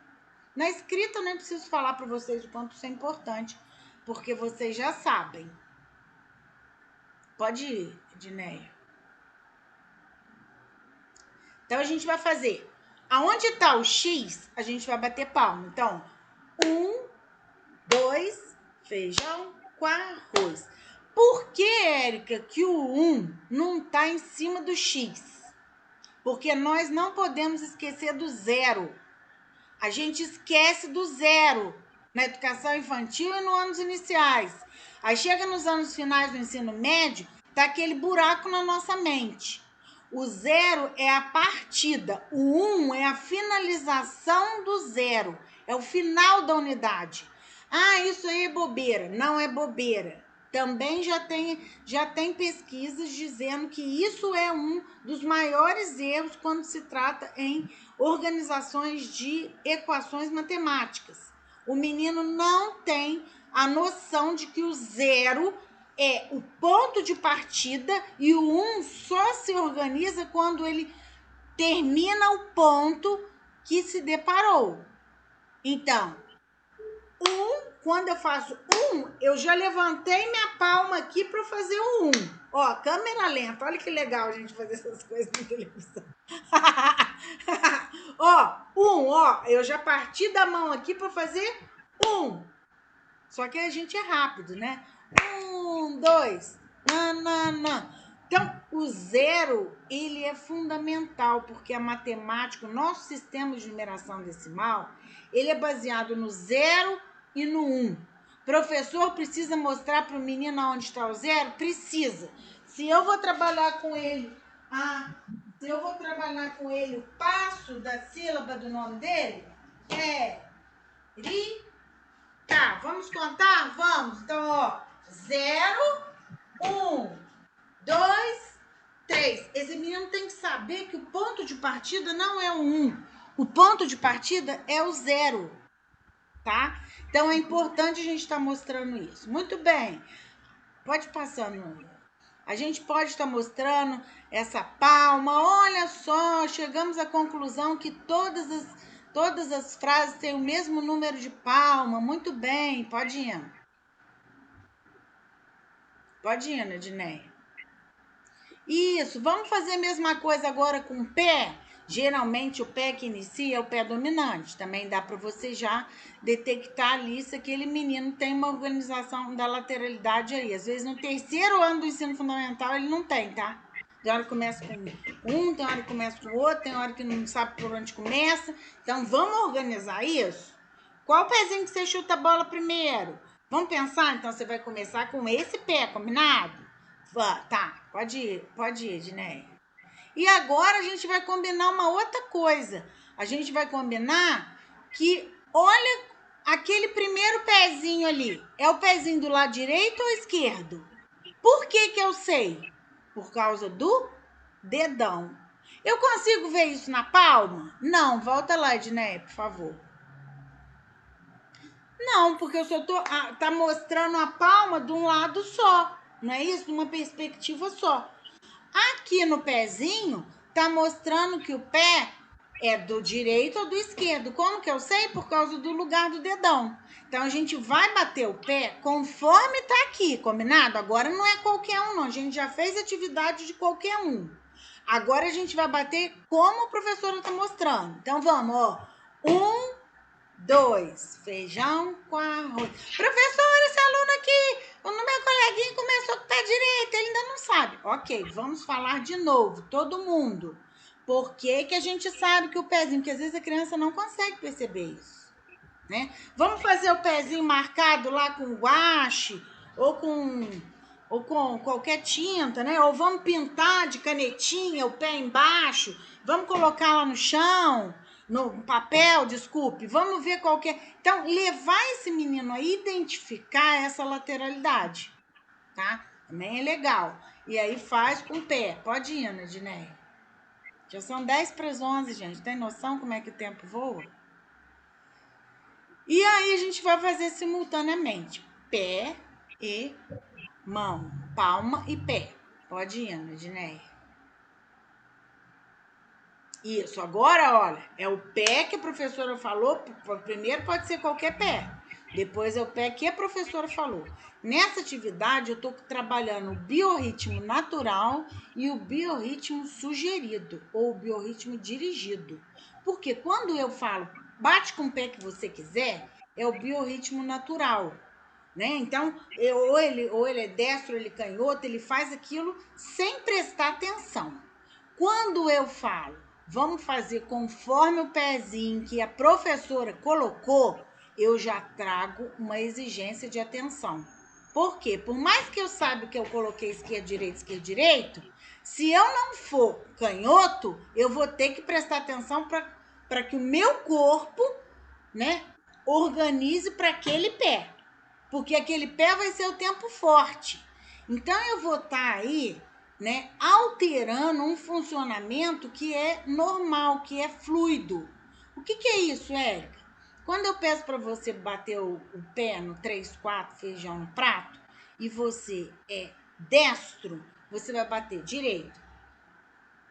Na escrita eu nem preciso falar para vocês o quanto isso é importante, porque vocês já sabem. Pode ir, Edneia. Então, a gente vai fazer. Aonde está o X, a gente vai bater palma. Então, 1, 2, feijão com arroz. Por que, Érica, que o 1 não está em cima do X? Porque nós não podemos esquecer do 0. A gente esquece do 0 na educação infantil e nos anos iniciais. Aí chega nos anos finais do ensino médio, tá aquele buraco na nossa mente. O 0 é a partida, o 1 é a finalização do 0, é o final da unidade. Ah, isso aí é bobeira. Não é bobeira. Também já tem pesquisas dizendo que isso é um dos maiores erros quando se trata em organizações de equações matemáticas. O menino não tem a noção de que o 0 é o ponto de partida e o 1 só se organiza quando ele termina o ponto que se deparou. Então, quando eu faço 1, eu já levantei minha palma aqui para fazer o 1. Ó, câmera lenta, olha que legal a gente fazer essas coisas na televisão. Ó, 1, ó, eu já parti da mão aqui para fazer 1. Só que a gente é rápido, né? 1, 2, nananã. Então, o 0, ele é fundamental, porque a matemática, o nosso sistema de numeração decimal, ele é baseado no 0 e no 1. Professor precisa mostrar para o menino onde está o 0? Precisa. Se eu vou trabalhar com ele, o passo da sílaba do nome dele, tá, vamos contar? Vamos. Então, ó, 0, 1, 2, 3. Esse menino tem que saber que o ponto de partida não é o 1. O ponto de partida é o 0. Tá? Então, é importante a gente estar mostrando isso. Muito bem. Pode passar, Nuna. A gente pode estar mostrando essa palma. Olha só, chegamos à conclusão que todas as frases têm o mesmo número de palma. Muito bem, pode ir. Pode ir, Edneia. Isso, vamos fazer a mesma coisa agora com o pé. Geralmente o pé que inicia é o pé dominante. Também dá para você já detectar ali se aquele menino tem uma organização da lateralidade aí. Às vezes no 3º ano do ensino fundamental ele não tem, tá? Tem hora que começa com um, tem hora que começa com outro, tem hora que não sabe por onde começa. Então, vamos organizar isso? Qual pezinho que você chuta a bola primeiro? Vamos pensar? Então, você vai começar com esse pé, combinado? Tá, pode ir, Edneia. E agora a gente vai combinar uma outra coisa. A gente vai combinar que, olha, aquele primeiro pezinho ali, é o pezinho do lado direito ou esquerdo? Por que que eu sei? Por causa do dedão. Eu consigo ver isso na palma? Não, volta lá, Edneia, por favor. Não, porque eu só tá mostrando a palma de um lado só, não é isso? De uma perspectiva só. Aqui no pezinho, tá mostrando que o pé é do direito ou do esquerdo. Como que eu sei? Por causa do lugar do dedão. Então, a gente vai bater o pé conforme tá aqui, combinado? Agora não é qualquer um, não. A gente já fez atividade de qualquer um. Agora a gente vai bater como a professora tá mostrando. Então, vamos, ó. 1, 2, feijão com arroz. Professora, esse aluno aqui, o meu coleguinha começou com o pé direito, ele ainda não sabe. Ok, vamos falar de novo, todo mundo. Por que que a gente sabe que o pezinho, porque às vezes a criança não consegue perceber isso, né? Vamos fazer o pezinho marcado lá com guache ou com qualquer tinta, né? Ou vamos pintar de canetinha o pé embaixo, vamos colocar lá no chão, no papel, desculpe, vamos ver qual que é. Então, levar esse menino a identificar essa lateralidade, tá? Também é legal. E aí faz com o pé. Pode ir, Ana Edneia. Já são 10 para as 11, gente. Tem noção como é que o tempo voa? E aí a gente vai fazer simultaneamente. Pé e mão. Palma e pé. Pode ir, Ana Edneia. Isso, agora, olha, é o pé que a professora falou. Primeiro pode ser qualquer pé. Depois é o pé que a professora falou. Nessa atividade, eu estou trabalhando o biorritmo natural e o biorritmo sugerido, ou o biorritmo dirigido. Porque quando eu falo, bate com o pé que você quiser, é o biorritmo natural, né? Então, ou ele é destro, ou ele é canhoto, ele faz aquilo sem prestar atenção. Quando eu falo, vamos fazer conforme o pezinho que a professora colocou, eu já trago uma exigência de atenção. Por quê? Por mais que eu saiba que eu coloquei esquerda, direito, se eu não for canhoto, eu vou ter que prestar atenção para que o meu corpo, né, organize para aquele pé. Porque aquele pé vai ser o tempo forte. Então, eu vou estar aí, né, alterando um funcionamento que é normal, que é fluido. O que é isso, Érica? Quando eu peço para você bater o pé no 3, 4, feijão no prato, e você é destro, você vai bater direito.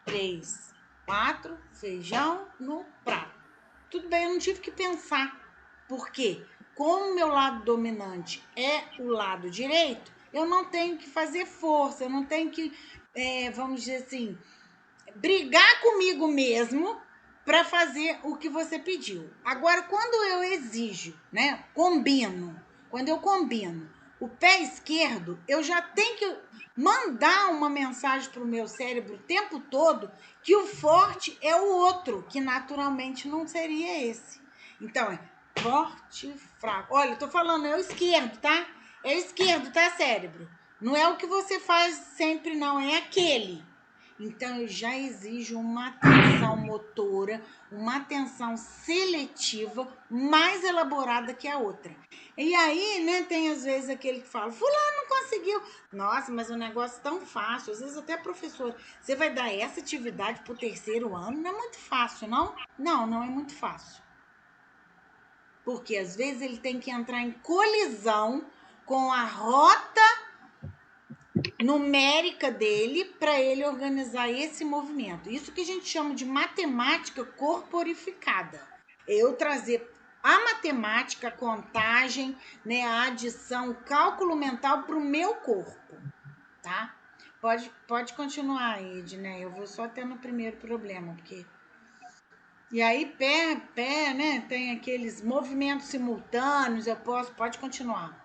3, 4, feijão no prato. Tudo bem, eu não tive que pensar. Por quê? Como o meu lado dominante é o lado direito, eu não tenho que fazer força, eu não tenho que, vamos dizer assim, brigar comigo mesmo para fazer o que você pediu. Agora, quando eu exijo, né, quando eu combino o pé esquerdo, eu já tenho que mandar uma mensagem para o meu cérebro o tempo todo que o forte é o outro, que naturalmente não seria esse. Então, é forte e fraco. Olha, eu tô falando, é o esquerdo, tá? É o esquerdo, tá, cérebro? Não é o que você faz sempre, não, é aquele. Então, eu já exijo uma atenção motora, uma atenção seletiva mais elaborada que a outra. E aí, né, tem às vezes aquele que fala, fulano não conseguiu. Nossa, mas o negócio é tão fácil. Às vezes até professor, você vai dar essa atividade pro 3º ano? Não é muito fácil, não? Não, não é muito fácil. Porque às vezes ele tem que entrar em colisão com a rota numérica dele para ele organizar esse movimento. Isso que a gente chama de matemática corporificada. Eu trazer a matemática, a contagem, né, a adição, o cálculo mental para o meu corpo, tá? Pode continuar aí, Edneia. Eu vou só ter no primeiro problema, porque... E aí, pé, né, tem aqueles movimentos simultâneos, pode continuar.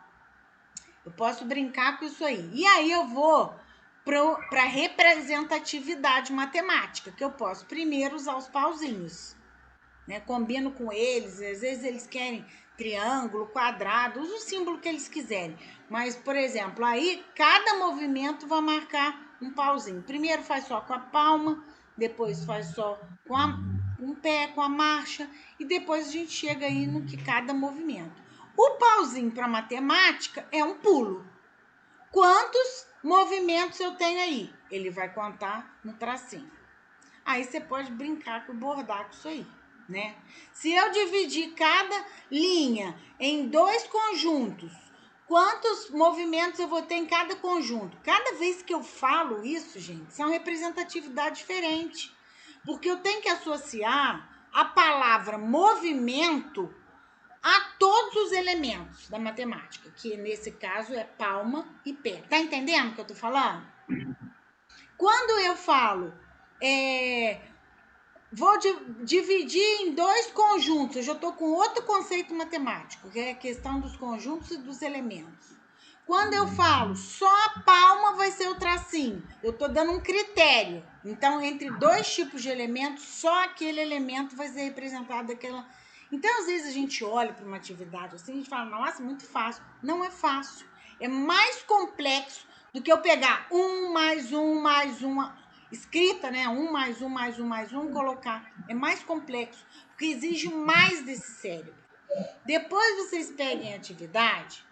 Eu posso brincar com isso aí. E aí eu vou para representatividade matemática, que eu posso primeiro usar os pauzinhos, né? Combino com eles, às vezes eles querem triângulo, quadrado, usa o símbolo que eles quiserem. Mas, por exemplo, aí cada movimento vai marcar um pauzinho. Primeiro faz só com a palma, depois faz só com um pé, com a marcha, e depois a gente chega aí no que cada movimento. O pauzinho para matemática é um pulo. Quantos movimentos eu tenho aí? Ele vai contar no tracinho. Aí você pode brincar com bordar com isso aí, né? Se eu dividir cada linha em 2 conjuntos, quantos movimentos eu vou ter em cada conjunto? Cada vez que eu falo isso, gente, são representatividade diferente. Porque eu tenho que associar a palavra movimento a todos os elementos da matemática, que nesse caso é palma e pé. Tá entendendo o que eu tô falando? Quando eu falo, vou dividir em 2 conjuntos, eu já estou com outro conceito matemático, que é a questão dos conjuntos e dos elementos. Quando eu falo só a palma vai ser o tracinho, eu estou dando um critério. Então, entre 2 tipos de elementos, só aquele elemento vai ser representado daquela. Então, às vezes a gente olha para uma atividade assim, a gente fala, nossa, muito fácil. Não é fácil. É mais complexo do que eu pegar mais um, escrita, né? Mais um, colocar. É mais complexo, porque exige mais desse cérebro. Depois vocês peguem a atividade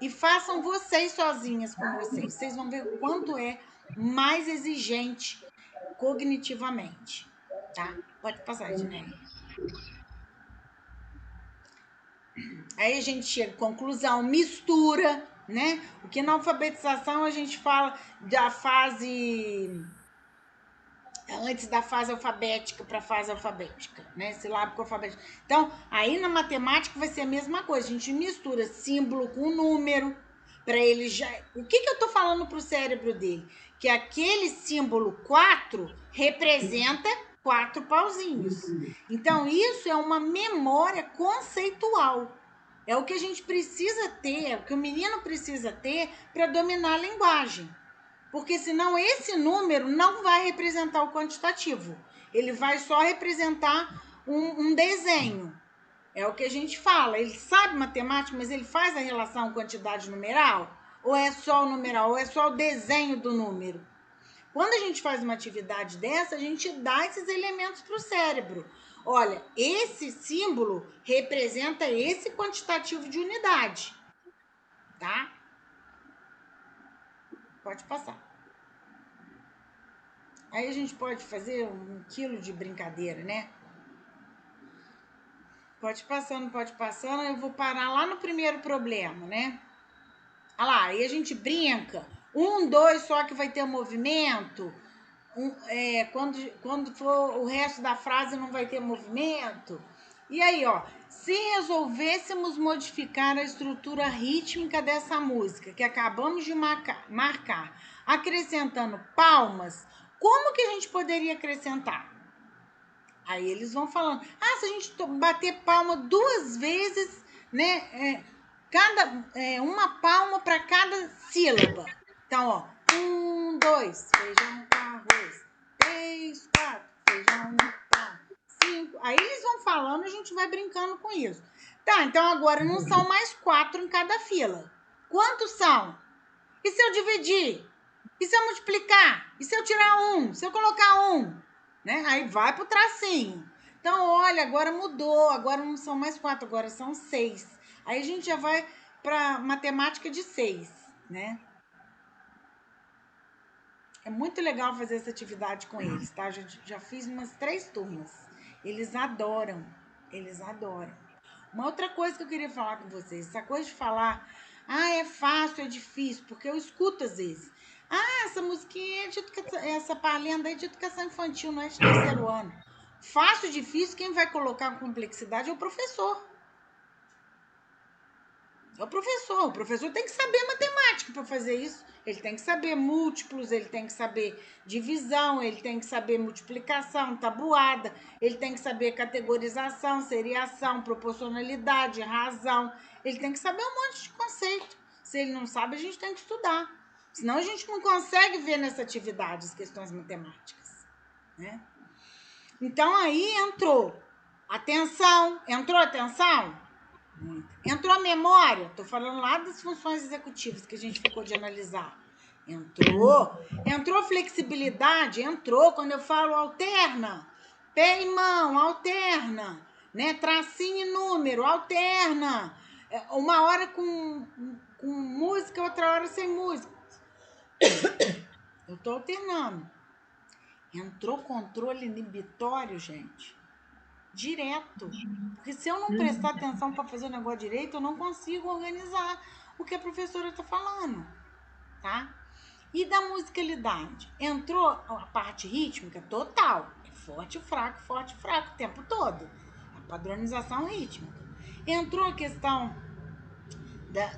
e façam vocês sozinhas com vocês. Vocês vão ver o quanto é mais exigente cognitivamente, tá? Pode passar, Edneia. Aí a gente chega à conclusão, mistura, né? Porque na alfabetização a gente fala da fase antes da fase alfabética para a fase alfabética, né? Silábico alfabético. Então, aí na matemática vai ser a mesma coisa. A gente mistura símbolo com número para ele já. O que eu tô falando pro cérebro dele? Que aquele símbolo 4 representa 4 pauzinhos. Então, isso é uma memória conceitual. É o que a gente precisa ter, é o que o menino precisa ter para dominar a linguagem. Porque senão esse número não vai representar o quantitativo. Ele vai só representar um desenho. É o que a gente fala. Ele sabe matemática, mas ele faz a relação quantidade numeral? Ou é só o numeral? Ou é só o desenho do número? Quando a gente faz uma atividade dessa, a gente dá esses elementos para o cérebro. Olha, esse símbolo representa esse quantitativo de unidade. Tá? Pode passar. Aí a gente pode fazer 1 quilo de brincadeira, né? Pode passando, eu vou parar lá no primeiro problema, né? Olha lá, aí a gente brinca. 1, 2, só que vai ter um movimento. Quando for o resto da frase não vai ter movimento. E aí, ó, se resolvêssemos modificar a estrutura rítmica dessa música que acabamos de marcar, acrescentando palmas, como que a gente poderia acrescentar? Aí eles vão falando, se a gente bater palma 2 vezes, né, uma palma para cada sílaba. Então, ó, 1, 2, feijão com arroz, 3, 4, feijão com arroz, 5. Aí eles vão falando e a gente vai brincando com isso. Tá, então agora não são mais 4 em cada fila. Quantos são? E se eu dividir? E se eu multiplicar? E se eu tirar 1? Se eu colocar 1? Né? Aí vai pro tracinho. Então, olha, agora mudou. Agora não são mais 4, agora são 6. Aí a gente já vai para matemática de 6, né? É muito legal fazer essa atividade com eles, tá? Já fiz umas 3 turmas. Eles adoram. Eles adoram. Uma outra coisa que eu queria falar com vocês, essa coisa de falar, é fácil, é difícil, porque eu escuto às vezes. Essa musiquinha é de educação, essa palenda é de educação infantil, não é de 3º ano. Fácil, difícil, quem vai colocar complexidade é o professor. É o professor tem que saber matemática para fazer isso. Ele tem que saber múltiplos, ele tem que saber divisão, ele tem que saber multiplicação, tabuada, ele tem que saber categorização, seriação, proporcionalidade, razão. Ele tem que saber um monte de conceito. Se ele não sabe, a gente tem que estudar. Senão a gente não consegue ver nessa atividade as questões matemáticas, né? Então aí entrou atenção, entrou atenção? Entrou a memória? Estou falando lá das funções executivas que a gente ficou de analisar. Entrou flexibilidade? Entrou. Quando eu falo alterna, pé e mão, alterna, né? Tracinho e número, alterna. Uma hora com música, outra hora sem música. Eu estou alternando. Entrou controle inibitório, gente. Direto. Porque se eu não prestar atenção para fazer o negócio direito, eu não consigo organizar o que a professora está falando, tá? E da musicalidade? Entrou a parte rítmica total. É forte e fraco o tempo todo. A padronização rítmica. Entrou a questão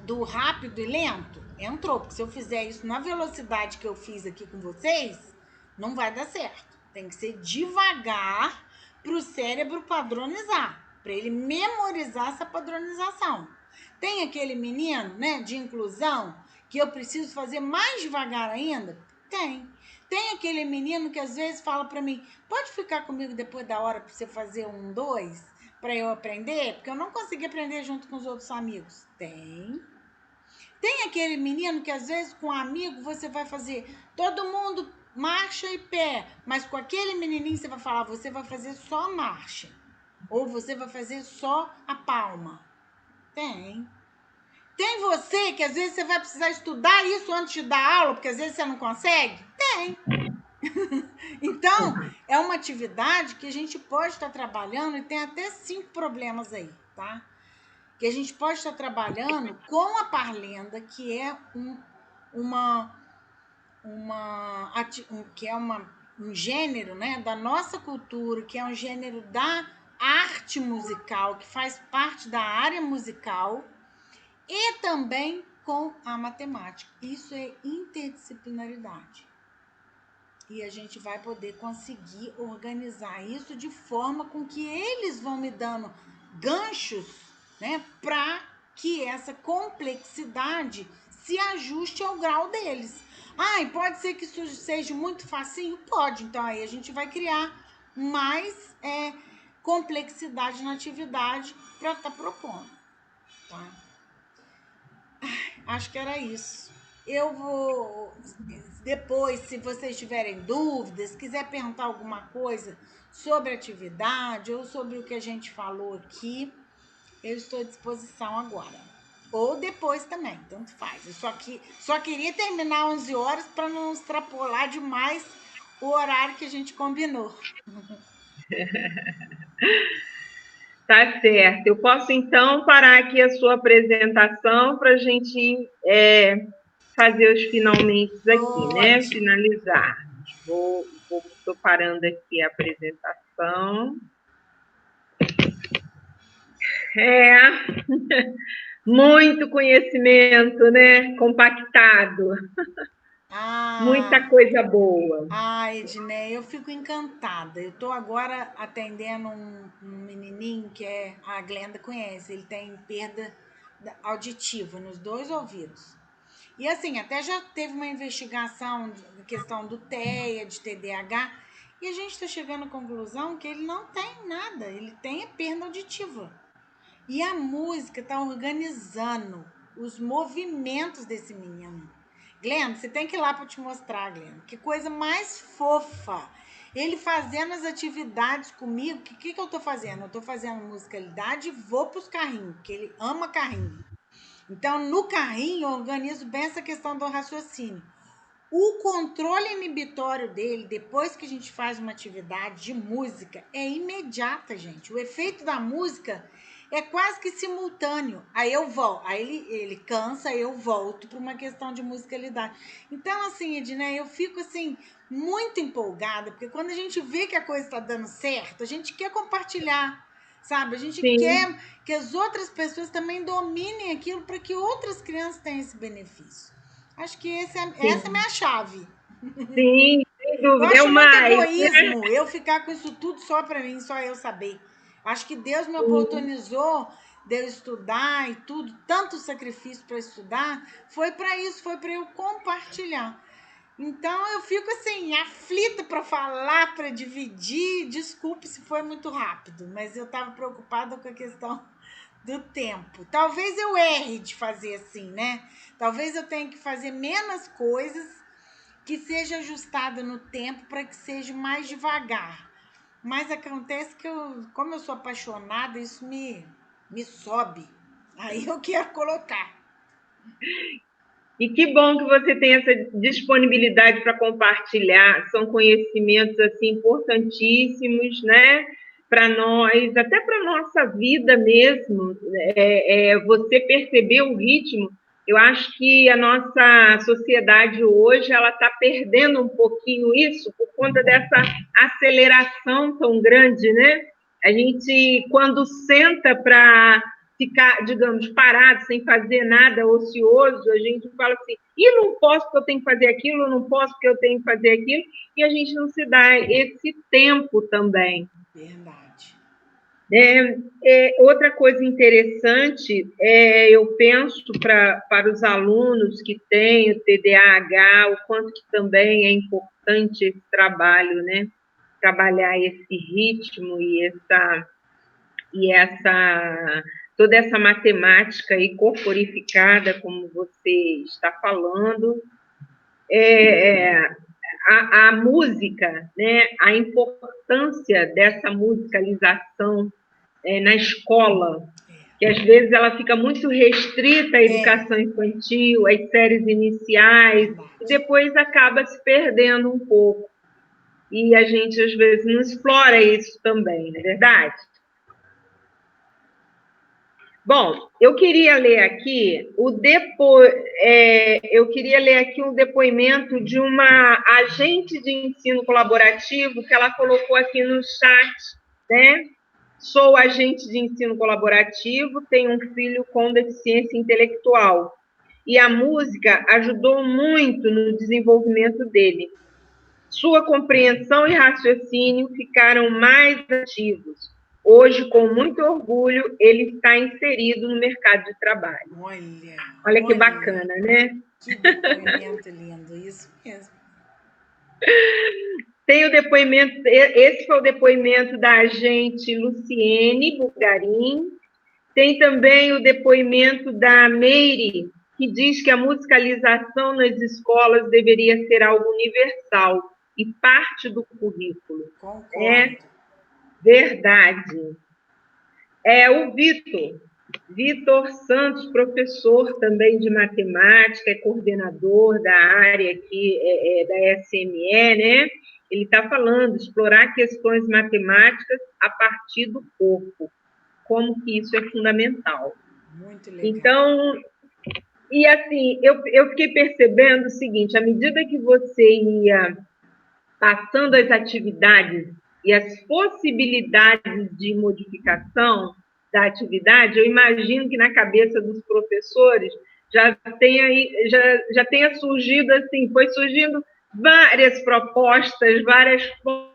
do rápido e lento? Entrou, porque se eu fizer isso na velocidade que eu fiz aqui com vocês, não vai dar certo. Tem que ser devagar para o cérebro padronizar, para ele memorizar essa padronização. Tem aquele menino, né, de inclusão, que eu preciso fazer mais devagar ainda? Tem. Tem aquele menino que às vezes fala para mim, pode ficar comigo depois da hora para você fazer 1, 2, para eu aprender? Porque eu não consegui aprender junto com os outros amigos. Tem. Tem aquele menino que às vezes com um amigo você vai fazer todo mundo marcha e pé, mas com aquele menininho você vai falar, você vai fazer só marcha. Ou você vai fazer só a palma. Tem. Tem você que às vezes você vai precisar estudar isso antes de dar aula, porque às vezes você não consegue? Tem. Então, é uma atividade que a gente pode estar trabalhando e tem até 5 problemas aí, tá? Que a gente pode estar trabalhando com a parlenda, que é um gênero, né, da nossa cultura, que é um gênero da arte musical, que faz parte da área musical, e também com a matemática. Isso é interdisciplinaridade. E a gente vai poder conseguir organizar isso de forma com que eles vão me dando ganchos, né, para que essa complexidade se ajuste ao grau deles. Ah, e pode ser que isso seja muito facinho? Pode. Então aí a gente vai criar mais complexidade na atividade para estar propondo, tá? Acho que era isso. Eu vou depois, se vocês tiverem dúvidas, quiser perguntar alguma coisa sobre a atividade ou sobre o que a gente falou aqui, eu estou à disposição agora. Ou depois também, tanto faz. Eu só queria terminar 11 horas para não extrapolar demais o horário que a gente combinou. Tá certo. Eu posso, então, parar aqui a sua apresentação para a gente fazer os finalmente aqui, né? Pode. Finalizar. Estou parando aqui a apresentação. Muito conhecimento, né? Compactado. Muita coisa boa. Edneia, eu fico encantada. Eu estou agora atendendo um menininho que a Glenda conhece. Ele tem perda auditiva nos 2 ouvidos. E assim, até já teve uma investigação de questão do TEA, de TDAH, e a gente está chegando à conclusão que ele não tem nada, ele tem a perda auditiva. E a música está organizando os movimentos desse menino. Glenda, você tem que ir lá para te mostrar, Glenda. Que coisa mais fofa. Ele fazendo as atividades comigo. O que eu tô fazendo? Eu tô fazendo musicalidade e vou pros carrinhos, porque ele ama carrinho. Então, no carrinho, eu organizo bem essa questão do raciocínio. O controle inibitório dele, depois que a gente faz uma atividade de música, é imediata, gente. O efeito da música é quase que simultâneo. Aí eu volto, aí ele cansa, aí eu volto para uma questão de musicalidade. Então, assim, Edneia, eu fico assim muito empolgada, porque quando a gente vê que a coisa está dando certo, a gente quer compartilhar, sabe? A gente quer que as outras pessoas também dominem aquilo para que outras crianças tenham esse benefício. Acho que essa é a minha chave. Sim, sem dúvida. Eu acho muito egoísmo, né? Eu ficar com isso tudo só para mim, só eu saber. Acho que Deus me oportunizou de eu estudar e tudo, tanto sacrifício para estudar, foi para isso, foi para eu compartilhar. Então eu fico assim, aflita para falar, para dividir. Desculpe se foi muito rápido, mas eu estava preocupada com a questão do tempo. Talvez eu erre de fazer assim, né? Talvez eu tenha que fazer menos coisas que seja ajustada no tempo para que seja mais devagar. Mas acontece que como eu sou apaixonada, isso me sobe. Aí eu quero colocar. E que bom que você tem essa disponibilidade para compartilhar. São conhecimentos assim importantíssimos, né? Para nós, até para nossa vida mesmo. Você perceber o ritmo. Eu acho que a nossa sociedade hoje ela está perdendo um pouquinho isso por conta dessa aceleração tão grande, né? A gente, quando senta para ficar, digamos, parado, sem fazer nada, ocioso, a gente fala assim, e não posso porque eu tenho que fazer aquilo, não posso porque eu tenho que fazer aquilo, e a gente não se dá esse tempo também. Verdade. Outra coisa interessante, eu penso para os alunos que têm o TDAH, o quanto que também é importante esse trabalho, né? Trabalhar esse ritmo e toda essa matemática aí corporificada, como você está falando, a música, né, a importância dessa musicalização na escola, que às vezes ela fica muito restrita à educação infantil, às séries iniciais, e depois acaba se perdendo um pouco. E a gente, às vezes, não explora isso também, não é verdade? Bom, eu queria ler aqui um depoimento de uma agente de ensino colaborativo que ela colocou aqui no chat, né? Sou agente de ensino colaborativo, tenho um filho com deficiência intelectual e a música ajudou muito no desenvolvimento dele. Sua compreensão e raciocínio ficaram mais ativos. Hoje, com muito orgulho, ele está inserido no mercado de trabalho. Olha que bacana, né? Que depoimento lindo, isso mesmo. Tem o depoimento, esse foi o depoimento da agente Luciene Bulgarim. Tem também o depoimento da Meire, que diz que a musicalização nas escolas deveria ser algo universal e parte do currículo. Concordo. É verdade. O Vitor Santos, professor também de matemática, é coordenador da área aqui da SME, né? Ele está falando, explorar questões matemáticas a partir do corpo, como que isso é fundamental. Muito legal. Então, e assim, eu fiquei percebendo o seguinte, à medida que você ia passando as atividades e as possibilidades de modificação da atividade, eu imagino que na cabeça dos professores já tenha surgido assim, foi surgindo várias propostas, várias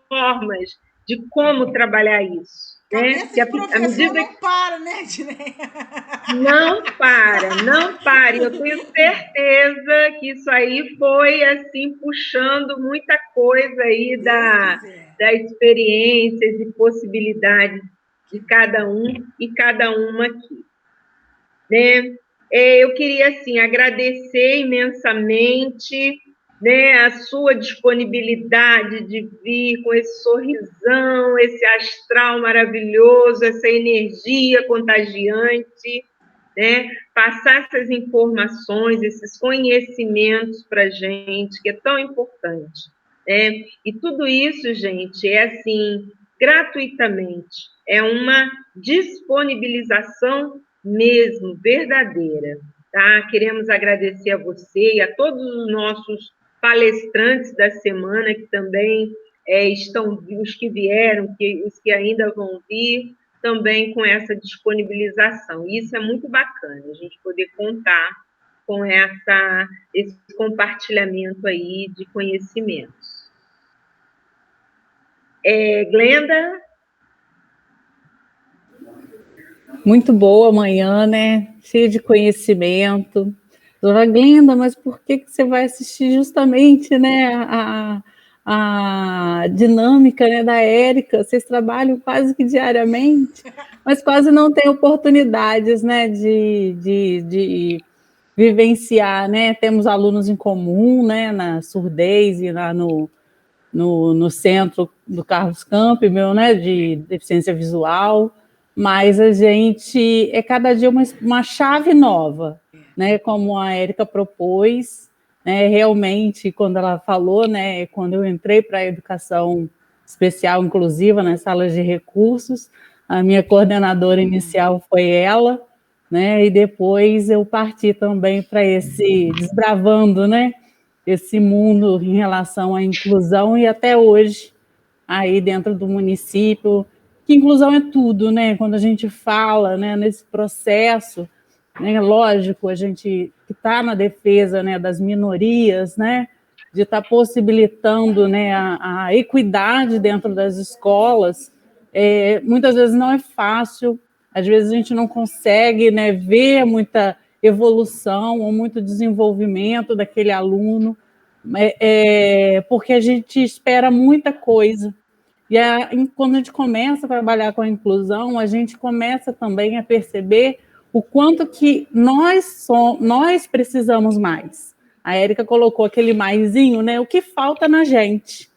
formas de como trabalhar isso. Cabeça de professor não para, né, Ednei? Não para. Eu tenho certeza que isso aí foi, assim, puxando muita coisa aí da experiências e possibilidades de cada um e cada uma aqui. Né? Eu queria, assim, agradecer imensamente, né, a sua disponibilidade de vir com esse sorrisão, esse astral maravilhoso, essa energia contagiante, né, passar essas informações, esses conhecimentos para a gente, que é tão importante. Né? E tudo isso, gente, é assim, gratuitamente, é uma disponibilização mesmo, verdadeira. Tá? Queremos agradecer a você e a todos os nossos palestrantes da semana, que também estão, os que vieram, os que ainda vão vir, também com essa disponibilização. Isso é muito bacana, a gente poder contar com esse compartilhamento aí de conhecimentos. Glenda? Muito boa manhã, né? Cheia de conhecimento. Dona Glenda, mas por que você vai assistir justamente, né, a dinâmica, né, da Érica? Vocês trabalham quase que diariamente, mas quase não tem oportunidades, né, de vivenciar, né? Temos alunos em comum, né, na surdez e lá no centro do Carlos Campbell, né, de deficiência visual, mas a gente é cada dia uma chave nova, né, como a Érica propôs, né, realmente, quando ela falou, né, quando eu entrei para a educação especial inclusiva nas salas de recursos, a minha coordenadora inicial foi ela, né, e depois eu parti também para esse desbravando, né, esse mundo em relação à inclusão e até hoje, aí dentro do município, que inclusão é tudo, né? Quando a gente fala, né, nesse processo, né, lógico, a gente que está na defesa, né, das minorias, né, de estar possibilitando, né, a equidade dentro das escolas, muitas vezes não é fácil, às vezes a gente não consegue, né, ver muita evolução ou muito desenvolvimento daquele aluno, porque a gente espera muita coisa. E quando a gente começa a trabalhar com a inclusão, a gente começa também a perceber o quanto que nós precisamos mais. A Érica colocou aquele maisinho, né? O que falta na gente,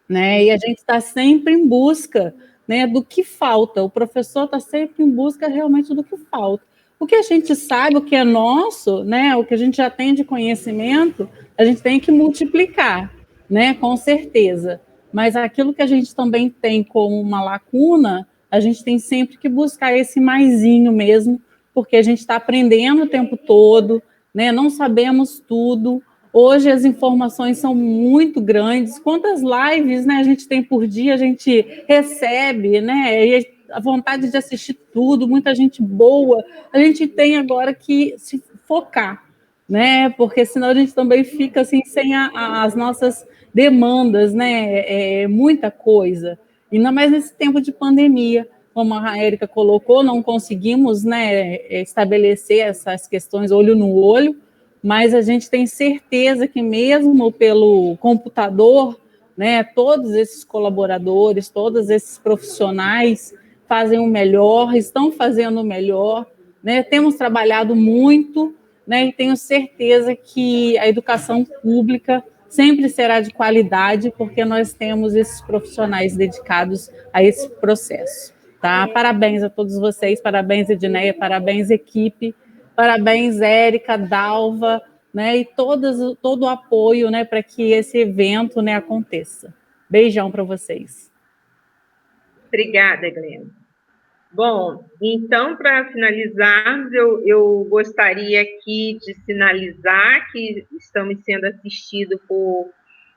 né? E a gente está sempre em busca, né, do que falta. O professor está sempre em busca realmente do que falta. O que a gente sabe, o que é nosso, né, o que a gente já tem de conhecimento, a gente tem que multiplicar, né, com certeza. Mas aquilo que a gente também tem como uma lacuna, a gente tem sempre que buscar esse maisinho mesmo, porque a gente está aprendendo o tempo todo, né, não sabemos tudo. Hoje as informações são muito grandes. Quantas lives, né, a gente tem por dia, a gente recebe, né? E a vontade de assistir tudo, muita gente boa. A gente tem agora que se focar, né? Porque senão a gente também fica assim sem as nossas demandas, né? Muita coisa. E ainda mais nesse tempo de pandemia, como a Érica colocou, não conseguimos, né, estabelecer essas questões olho no olho, mas a gente tem certeza que mesmo pelo computador, né, todos esses colaboradores, todos esses profissionais fazem o melhor, estão fazendo o melhor, né, temos trabalhado muito, né, e tenho certeza que a educação pública sempre será de qualidade, porque nós temos esses profissionais dedicados a esse processo. Tá? Parabéns a todos vocês, parabéns, Edneia, parabéns, equipe, parabéns, Érica, Dalva, né, e todo o apoio, né, para que esse evento, né, aconteça. Beijão para vocês. Obrigada, Glenda. Bom, então, para finalizar, eu gostaria aqui de sinalizar que estamos sendo assistidos por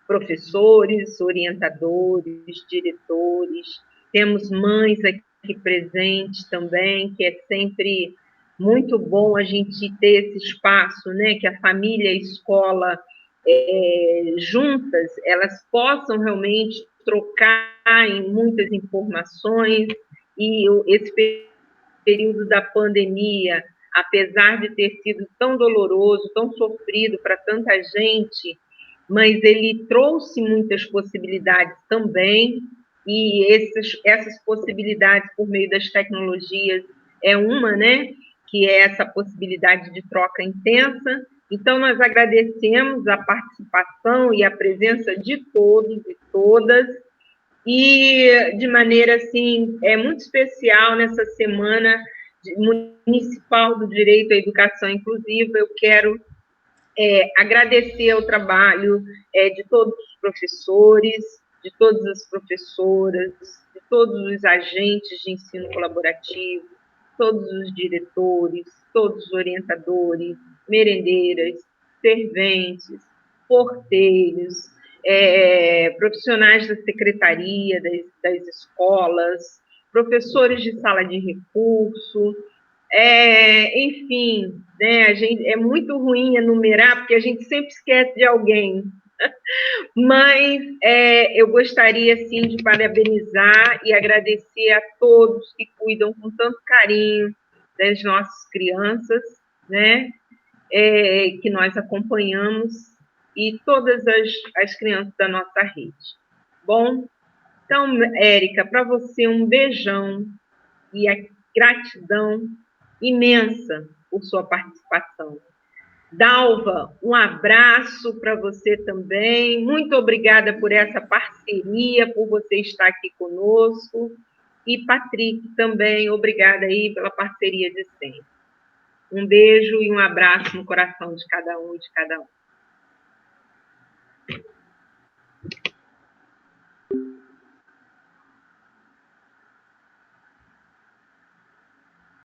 professores, orientadores, diretores, temos mães aqui presentes também, que é sempre muito bom a gente ter esse espaço, né, que a família e a escola juntas, elas possam realmente trocar em muitas informações, e esse período da pandemia, apesar de ter sido tão doloroso, tão sofrido para tanta gente, mas ele trouxe muitas possibilidades também, e essas possibilidades por meio das tecnologias é uma, né, que é essa possibilidade de troca intensa. Então, nós agradecemos a participação e a presença de todos e todas, e de maneira assim, muito especial nessa semana municipal do direito à educação inclusiva, eu quero agradecer o trabalho de todos os professores, de todas as professoras, de todos os agentes de ensino colaborativo, todos os diretores, todos os orientadores, merendeiras, serventes, porteiros, profissionais da secretaria das escolas, professores de sala de recurso, enfim, né, é muito ruim enumerar, porque a gente sempre esquece de alguém, Mas eu gostaria, sim, de parabenizar e agradecer a todos que cuidam com tanto carinho das nossas crianças, né? Que nós acompanhamos, e todas as crianças da nossa rede. Bom, então, Érica, para você um beijão e a gratidão imensa por sua participação. Dalva, um abraço para você também. Muito obrigada por essa parceria, por você estar aqui conosco. E Patrick também, obrigada aí pela parceria de sempre. Um beijo e um abraço no coração de cada um e de cada um.